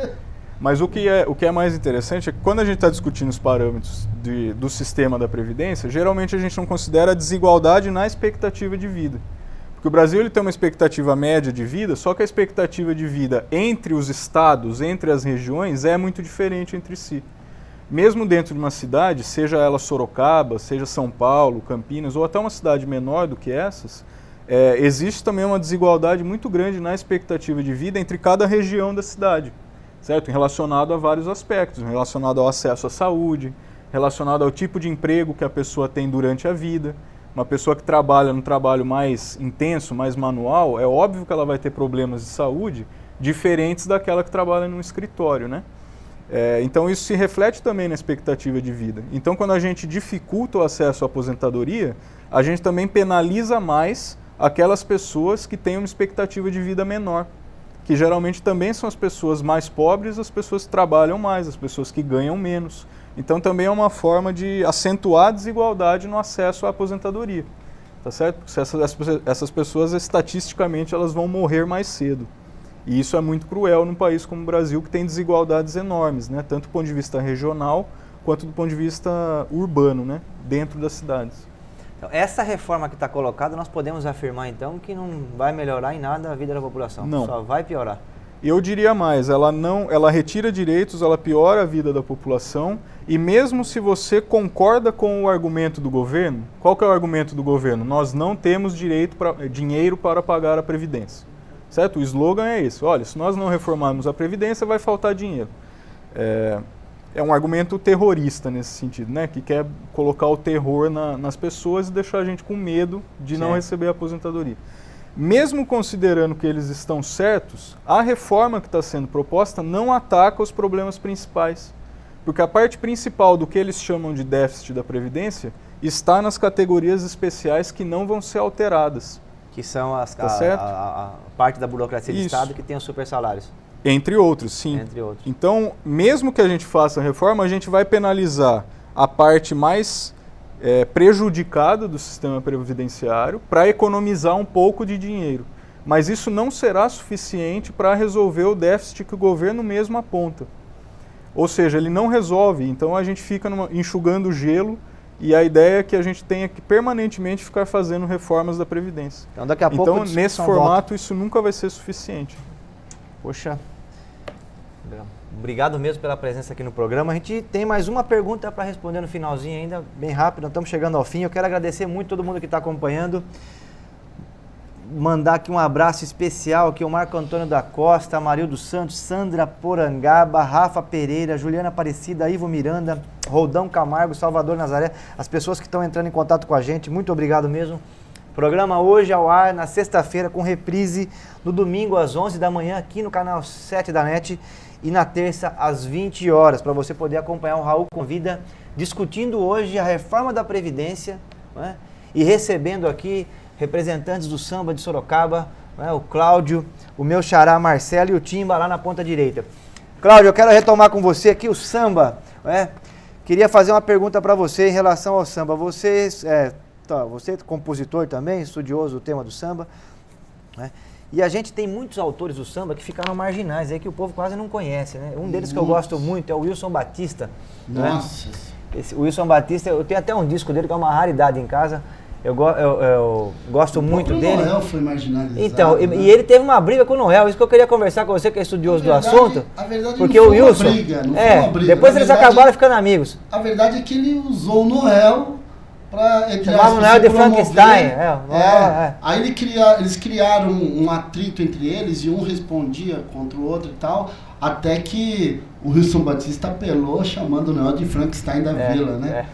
Mas o que é mais interessante é que quando a gente está discutindo os parâmetros do sistema da Previdência, geralmente a gente não considera a desigualdade na expectativa de vida. Porque o Brasil ele tem uma expectativa média de vida, só que a expectativa de vida entre os estados, entre as regiões, é muito diferente entre si. Mesmo dentro de uma cidade, seja ela Sorocaba, seja São Paulo, Campinas, ou até uma cidade menor do que essas, existe também uma desigualdade muito grande na expectativa de vida entre cada região da cidade, certo? Relacionado a vários aspectos, relacionado ao acesso à saúde, relacionado ao tipo de emprego que a pessoa tem durante a vida. Uma pessoa que trabalha num trabalho mais intenso, mais manual, é óbvio que ela vai ter problemas de saúde diferentes daquela que trabalha num escritório, né? Então isso se reflete também na expectativa de vida. Então quando a gente dificulta o acesso à aposentadoria, a gente também penaliza mais aquelas pessoas que têm uma expectativa de vida menor, que geralmente também são as pessoas mais pobres, as pessoas que trabalham mais, as pessoas que ganham menos. Então também é uma forma de acentuar a desigualdade no acesso à aposentadoria, tá certo? Porque essas pessoas, estatisticamente, elas vão morrer mais cedo. E isso é muito cruel num país como o Brasil, que tem desigualdades enormes, né? Tanto do ponto de vista regional, quanto do ponto de vista urbano, né? Dentro das cidades. Então, essa reforma que está colocada, nós podemos afirmar, então, que não vai melhorar em nada a vida da população. Não. Só vai piorar. Eu diria mais, ela retira direitos, ela piora a vida da população, e mesmo se você concorda com o argumento do governo, qual que é o argumento do governo? Nós não temos dinheiro para pagar a Previdência, certo? O slogan é esse, olha, se nós não reformarmos a Previdência, vai faltar dinheiro. É um argumento terrorista nesse sentido, né? Que quer colocar o terror nas pessoas e deixar a gente com medo de não receber a aposentadoria. Mesmo considerando que eles estão certos, a reforma que está sendo proposta não ataca os problemas principais. Porque a parte principal do que eles chamam de déficit da Previdência está nas categorias especiais que não vão ser alteradas. Que são a parte da burocracia do Estado que tem os super salários. Entre outros, sim. Entre outros. Então, mesmo que a gente faça a reforma, a gente vai penalizar a parte mais prejudicada do sistema previdenciário para economizar um pouco de dinheiro. Mas isso não será suficiente para resolver o déficit que o governo mesmo aponta. Ou seja, ele não resolve, então a gente fica enxugando gelo e a ideia é que a gente tenha que permanentemente ficar fazendo reformas da Previdência. Então, daqui a pouco nesse formato, isso nunca vai ser suficiente. Poxa, Obrigado mesmo pela presença aqui no programa. A gente tem mais uma pergunta para responder no finalzinho ainda, bem rápido. Nós estamos chegando ao fim. Eu quero agradecer muito todo mundo que está acompanhando. Mandar aqui um abraço especial aqui, o Marco Antônio da Costa, Amarildo Santos, Sandra Porangaba, Rafa Pereira, Juliana Aparecida, Ivo Miranda, Roldão Camargo, Salvador Nazaré, as pessoas que estão entrando em contato com a gente, muito obrigado mesmo. Programa hoje ao ar na sexta-feira com reprise no domingo às 11 da manhã aqui no canal 7 da NET e na terça às 20 horas, para você poder acompanhar o Raul Convida, discutindo hoje a reforma da Previdência, né, e recebendo aqui representantes do samba de Sorocaba, né, o Cláudio, o meu xará Marcelo e o Timba lá na ponta direita. Cláudio, eu quero retomar com você aqui o samba, né? Queria fazer uma pergunta para você em relação ao samba. Você é compositor também, estudioso do tema do samba, né? E a gente tem muitos autores do samba que ficaram marginais, aí que o povo quase não conhece, né? Um deles que eu gosto muito é o Wilson Batista. Nossa! Né? O Wilson Batista, eu tenho até um disco dele que é uma raridade em casa. Eu gosto muito dele. O Noel foi marginalizado. Então, né? E ele teve uma briga com o Noel, isso que eu queria conversar com você que é estudioso do assunto. A verdade porque não o foi Wilson, uma briga, não foi uma briga. Depois eles acabaram ficando amigos. A verdade é que ele usou o Noel para... Chamava o Noel de Frankenstein. Aí eles criaram um atrito entre eles e um respondia contra o outro e tal, até que o Wilson Batista apelou chamando o Noel de Frankenstein da Vila, né?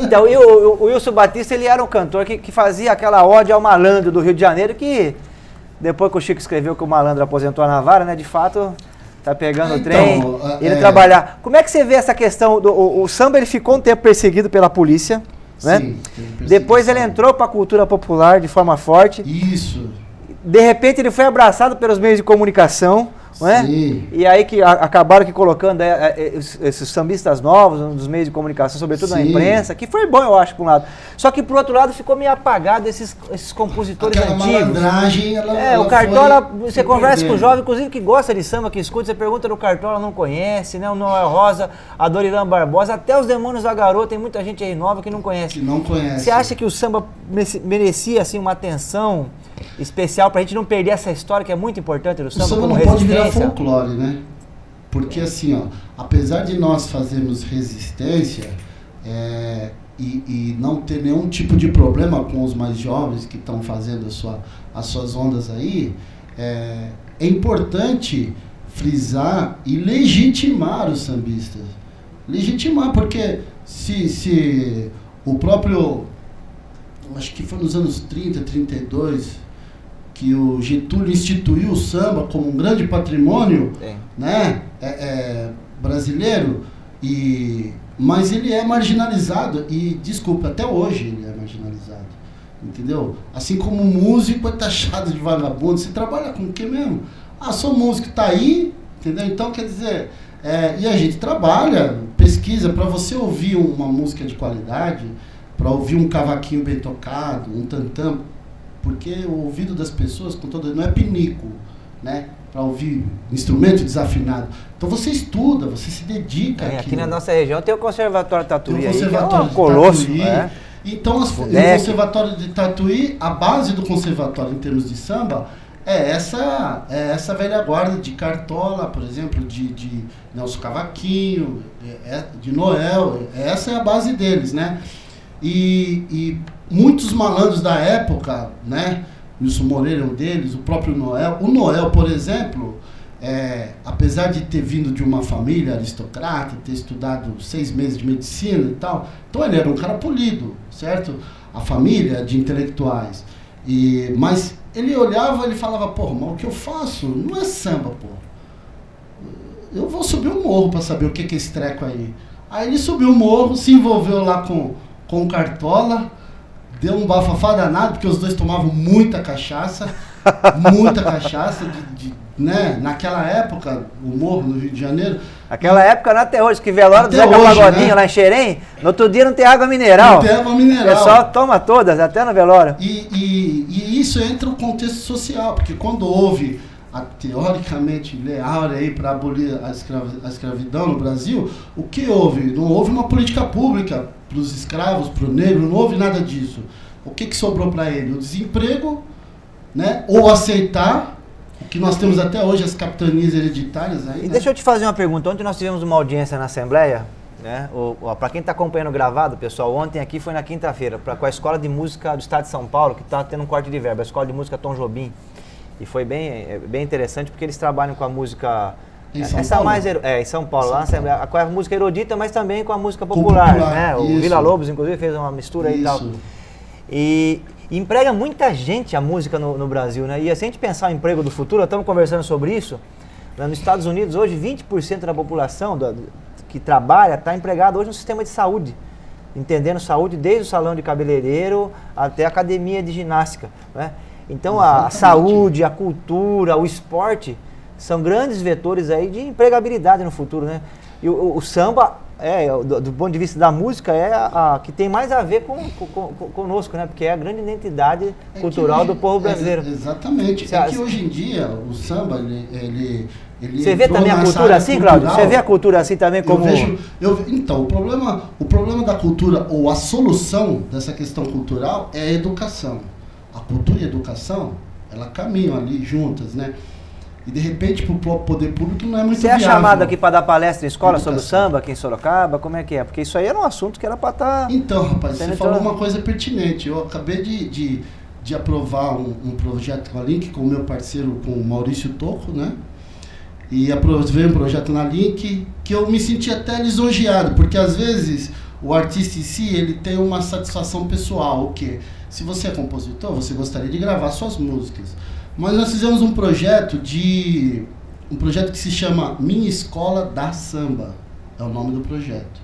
Então, e o Wilson Batista, ele era um cantor que fazia aquela ode ao malandro do Rio de Janeiro, que depois que o Chico escreveu que o malandro aposentou a Navarra, né, de fato, tá pegando o trem, ele trabalhar. Como é que você vê essa questão, o samba ele ficou um tempo perseguido pela polícia, né? Sim, depois ele entrou para a cultura popular de forma forte. Isso. De repente ele foi abraçado pelos meios de comunicação, não é? E aí que acabaram colocando esses sambistas novos nos meios de comunicação, sobretudo na imprensa, que foi bom, eu acho, por um lado. Só que, por outro lado, ficou meio apagado esses compositores aquela antigos. Malandragem, o Cartola, você conversa com o jovem, inclusive, que gosta de samba, que escuta, você pergunta do Cartola, não conhece, né? O Noel Rosa, a Dorilan Barbosa, até os Demônios da Garoa, tem muita gente aí nova que não conhece. Que não conhece. Você acha que o samba merecia, assim, uma atenção especial pra gente não perder essa história que é muito importante do samba? O samba como não resistência? pode virar folclore, né? Porque assim, ó, apesar de nós fazermos resistência e não ter nenhum tipo de problema com os mais jovens que estão fazendo as suas ondas aí, é importante frisar e legitimar os sambistas. Legitimar, porque se o próprio, acho que foi nos anos 30, 32, que o Getúlio instituiu o samba como um grande patrimônio, né, brasileiro, mas ele é marginalizado, e, desculpa, até hoje ele é marginalizado, entendeu? Assim como o músico é taxado de vagabundo. Você trabalha com o que mesmo? Sou músico, tá aí, entendeu? Então, quer dizer, e a gente trabalha, pesquisa, para você ouvir uma música de qualidade, para ouvir um cavaquinho bem tocado, um tantã, porque o ouvido das pessoas, com todo, não é pinico, né? Para ouvir instrumento desafinado. Então você estuda, você se dedica. Aqui na nossa região tem o Conservatório Tatuí, tem o Conservatório que é um colosso. Então o Conservatório de Tatuí, a base do conservatório em termos de samba é essa velha guarda de Cartola, por exemplo, de Nelson Cavaquinho, de Noel. Essa é a base deles, né? E muitos malandros da época, né? Wilson Moreira é um deles, o próprio Noel. O Noel, por exemplo, apesar de ter vindo de uma família aristocrata, ter estudado 6 meses de medicina e tal, então ele era um cara polido, certo? A família de intelectuais. Mas ele olhava, ele falava, porra, mas o que eu faço não é samba, porra. Eu vou subir o morro para saber o que é esse treco aí. Aí ele subiu o morro, se envolveu lá com o Cartola, deu um bafafá danado, porque os dois tomavam muita cachaça, né? Naquela época, o morro no Rio de Janeiro. Aquela época não até hoje, que velório do Zeca Pagodinho, né? Lá em Xerém, no outro dia não tem água mineral. Não tem água mineral. O pessoal toma todas, até no velório. E isso entra no contexto social, porque quando houve a teoricamente Lei Áurea aí para abolir a escravidão no Brasil, o que houve? Não houve uma política pública para os escravos, para o negro, não houve nada disso. O que sobrou para ele? O desemprego, né? Ou aceitar O que nós temos até hoje, as capitanias hereditárias aí, E né? deixa eu te fazer uma pergunta. Ontem nós tivemos uma audiência na Assembleia, né? Para quem está acompanhando gravado, pessoal, ontem aqui foi na quinta-feira, com a Escola de Música do Estado de São Paulo, que está tendo um corte de verba, a Escola de Música Tom Jobim. E foi bem interessante, porque eles trabalham com a música... Em São Paulo? Em São Paulo, lá na Assembleia, com a música erudita, mas também com a música popular, né? O Vila Lobos, inclusive, fez uma mistura aí e tal. E emprega muita gente a música no Brasil, né? E se a gente pensar o emprego do futuro, nós estamos conversando sobre isso, né? Nos Estados Unidos, hoje, 20% da população que trabalha está empregada hoje no sistema de saúde, entendendo saúde desde o salão de cabeleireiro até a academia de ginástica, né? Então, a saúde, a cultura, o esporte são grandes vetores aí de empregabilidade no futuro, né? E o samba, do ponto de vista da música, é a que tem mais a ver conosco, né? Porque é a grande identidade cultural do povo brasileiro. Exatamente. Que hoje em dia o samba, ele você vê também a cultura assim, Cláudio? Você vê a cultura assim também como... Então, o problema da cultura, ou a solução dessa questão cultural, é a educação. A cultura e a educação, ela caminham ali juntas, né? E de repente, para o poder público não é muito viável. Você é chamado aqui para dar palestra em escola sobre o samba aqui em Sorocaba? Como é que é? Porque isso aí era um assunto que era para estar... Então, rapaz, você falou uma coisa pertinente. Eu acabei de aprovar um projeto com a Link, com o meu parceiro, com o Maurício Tocco, né? E aprovei um projeto na Link que eu me senti até lisonjeado, porque às vezes o artista em si, ele tem uma satisfação pessoal, o quê? Se você é compositor, você gostaria de gravar suas músicas. Mas nós fizemos um projeto que se chama Minha Escola da Samba, é o nome do projeto.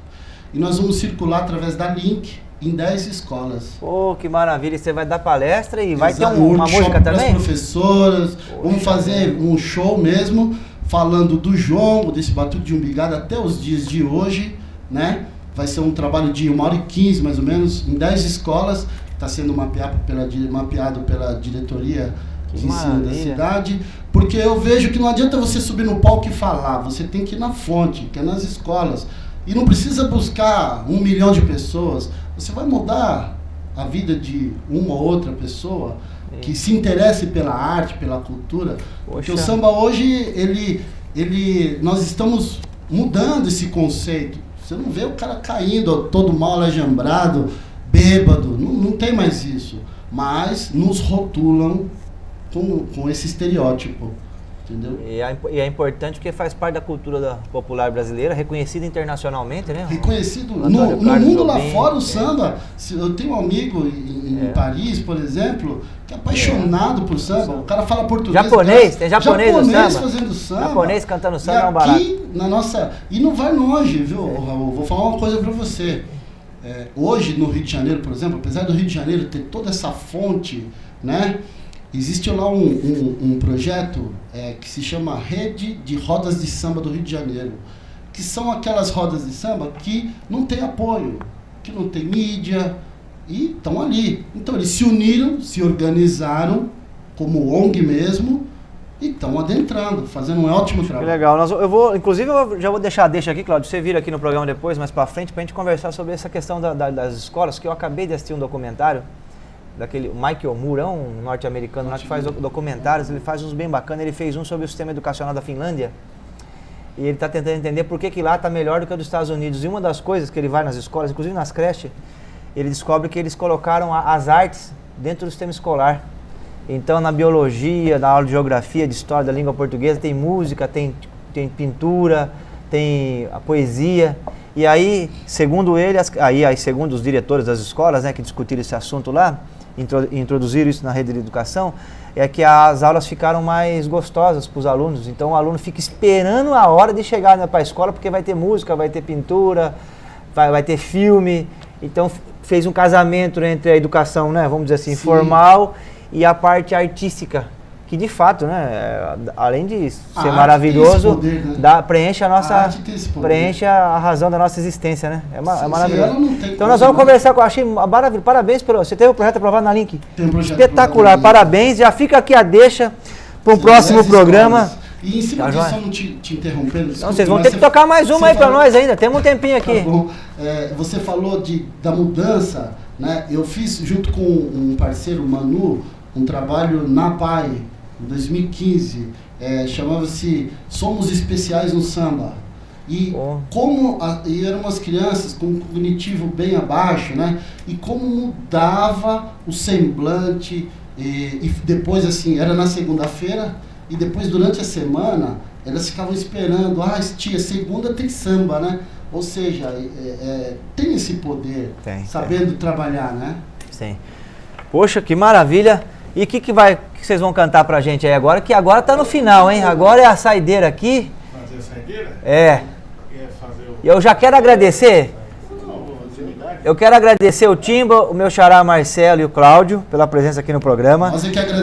E nós vamos circular através da Link em 10 escolas. Pô, que maravilha! E você vai dar palestra e vai ter uma música também? Para as professoras, vamos fazer um show mesmo, falando do jongo, desse batuque de umbigada até os dias de hoje, né? Vai ser um trabalho de 1h15, mais ou menos, em 10 escolas. Está sendo mapeado pela diretoria de ensino da cidade, porque eu vejo que não adianta você subir no palco e falar, você tem que ir na fonte, que é nas escolas. E não precisa buscar 1 milhão de pessoas, você vai mudar a vida de uma ou outra pessoa que se interesse pela arte, pela cultura. Porque o samba hoje, nós estamos mudando esse conceito. Você não vê o cara caindo todo mal alajambrado, bêbado, não tem mais isso. Mas nos rotulam com esse estereótipo, entendeu? E é importante porque faz parte da cultura popular brasileira, reconhecida internacionalmente, né? Reconhecido no mundo lá fora, o samba. Eu tenho um amigo em Paris, por exemplo, que é apaixonado por samba. O cara fala português. Tem japonês no samba. Fazendo samba. Japonês cantando samba é um barato. E não vai longe, viu, Raul? Vou falar uma coisa pra você. Hoje, no Rio de Janeiro, por exemplo, apesar do Rio de Janeiro ter toda essa fonte, né? Existe lá um projeto que se chama Rede de Rodas de Samba do Rio de Janeiro, que são aquelas rodas de samba que não tem apoio, que não tem mídia, e estão ali. Então eles se uniram, se organizaram como ONG mesmo, e estão adentrando, fazendo um ótimo trabalho. Que legal. Inclusive, eu já vou deixar aqui, Cláudio, você vira aqui no programa depois, mais pra frente, pra gente conversar sobre essa questão das escolas, que eu acabei de assistir um documentário daquele Michael Moore, um norte-americano lá que faz documentários, ele faz uns bem bacanas, ele fez um sobre o sistema educacional da Finlândia, e ele está tentando entender por que lá está melhor do que o dos Estados Unidos. E uma das coisas que ele vai nas escolas, inclusive nas creches, ele descobre que eles colocaram as artes dentro do sistema escolar. Então, na biologia, na aula de geografia, de história da língua portuguesa, tem música, tem pintura, tem a poesia. E aí, segundo ele, segundo os diretores das escolas, né, que discutiram esse assunto lá, introduziram isso na rede de educação, é que as aulas ficaram mais gostosas para os alunos. Então, o aluno fica esperando a hora de chegar para a escola, porque vai ter música, vai ter pintura, vai ter filme. Então, fez um casamento entre a educação, né, vamos dizer assim, formal e a parte artística, que de fato, né, além de ser maravilhoso, poder, né? Preenche a razão da nossa existência, né? É maravilhoso. Então nós vamos conversar com, achei maravilhoso, parabéns você teve o projeto aprovado na Link. Tem um projeto espetacular, parabéns, já fica aqui a deixa para um próximo programa. E em cima disso, só não te interrompendo, desculpa, não, vocês vão ter que tocar mais uma aí para nós ainda, temos um tempinho aqui. Tá bom. Você falou da mudança, né? Eu fiz junto com um parceiro, Manu, um trabalho na PAI, em 2015, chamava-se Somos Especiais no Samba. E e eram umas crianças com um cognitivo bem abaixo, né? E como mudava o semblante, e depois assim, era na segunda-feira, e depois durante a semana, elas ficavam esperando, tia, segunda tem samba, né? Ou seja, tem esse poder, sabendo trabalhar, né? Sim. Poxa, que maravilha! E o que vocês vão cantar pra gente aí agora? Que agora tá no final, hein? Agora é a saideira aqui. Fazer a saideira? É. E eu já quero agradecer. Eu quero agradecer o Timba, o meu xará Marcelo e o Cláudio pela presença aqui no programa.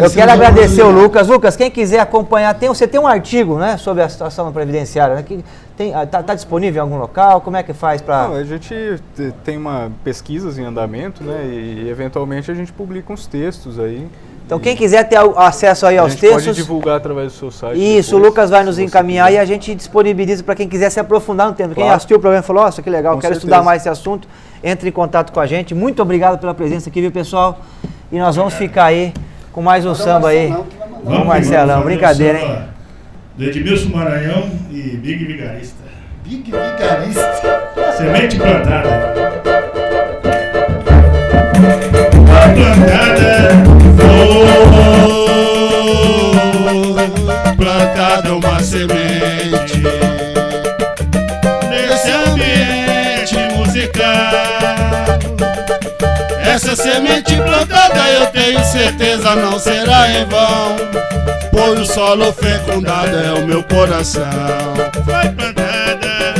Eu quero agradecer o Lucas. Lucas, quem quiser acompanhar, você tem um artigo, né, sobre a situação previdenciária, né, que tá disponível em algum local? Como é que faz para... A gente tem pesquisas em andamento, né, e eventualmente a gente publica uns textos aí. Então quem quiser ter acesso aí aos textos... pode divulgar através do seu site. Isso, depois, o Lucas vai nos encaminhar e a gente disponibiliza para quem quiser se aprofundar no tema. Quem assistiu o programa e falou, nossa, que legal, quero estudar mais esse assunto, entre em contato com a gente. Muito obrigado pela presença aqui, viu, pessoal? E nós vamos ficar aí com mais um samba aí. Vamos, Marcelão, brincadeira, hein? Do Edmilson Maranhão e Big Vigarista. Big Vigarista. Semente plantada. Plantada uma semente nesse ambiente musical. Essa semente plantada eu tenho certeza não será em vão, pois o solo fecundado é o meu coração. Foi plantada,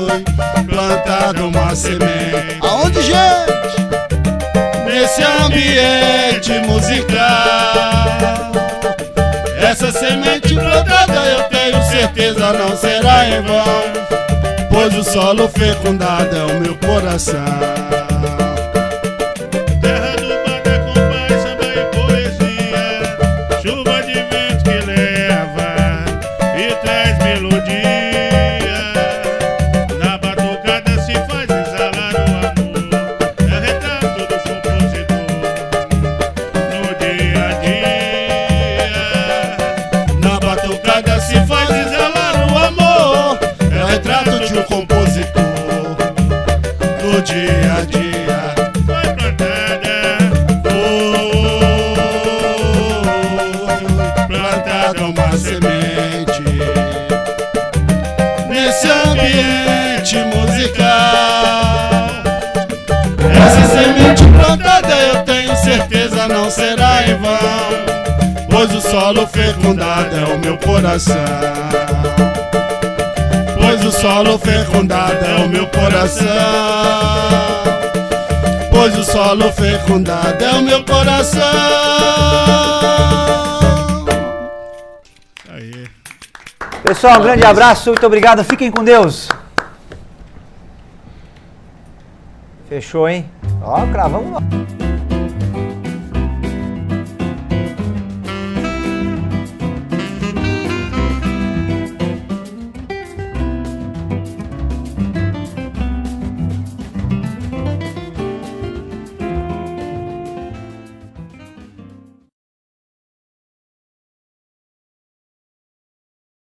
foi plantada uma semente. Aonde, gente? Nesse ambiente musical. Essa semente plantada eu tenho certeza não será em vão, pois o solo fecundado é o meu coração. Terra do banda com paz, samba e poesia, chuva de vento que leva e traz melodia. Na batucada se faz exalar o amor, é o retrato do compositor no dia a dia. Na batucada se faz exalar o amor, é o retrato de um compositor no dia a dia. Foi plantada, Foi plantada uma semente nesse ambiente musical. Essa semente plantada eu tenho certeza não será em vão, pois o solo fecundado é o meu coração. Pois o solo fecundado é o meu coração. Pois o solo fecundado é o meu coração. aí. Pessoal, um grande abraço, muito obrigado, fiquem com Deus. Fechou, hein? Ó, cravamos.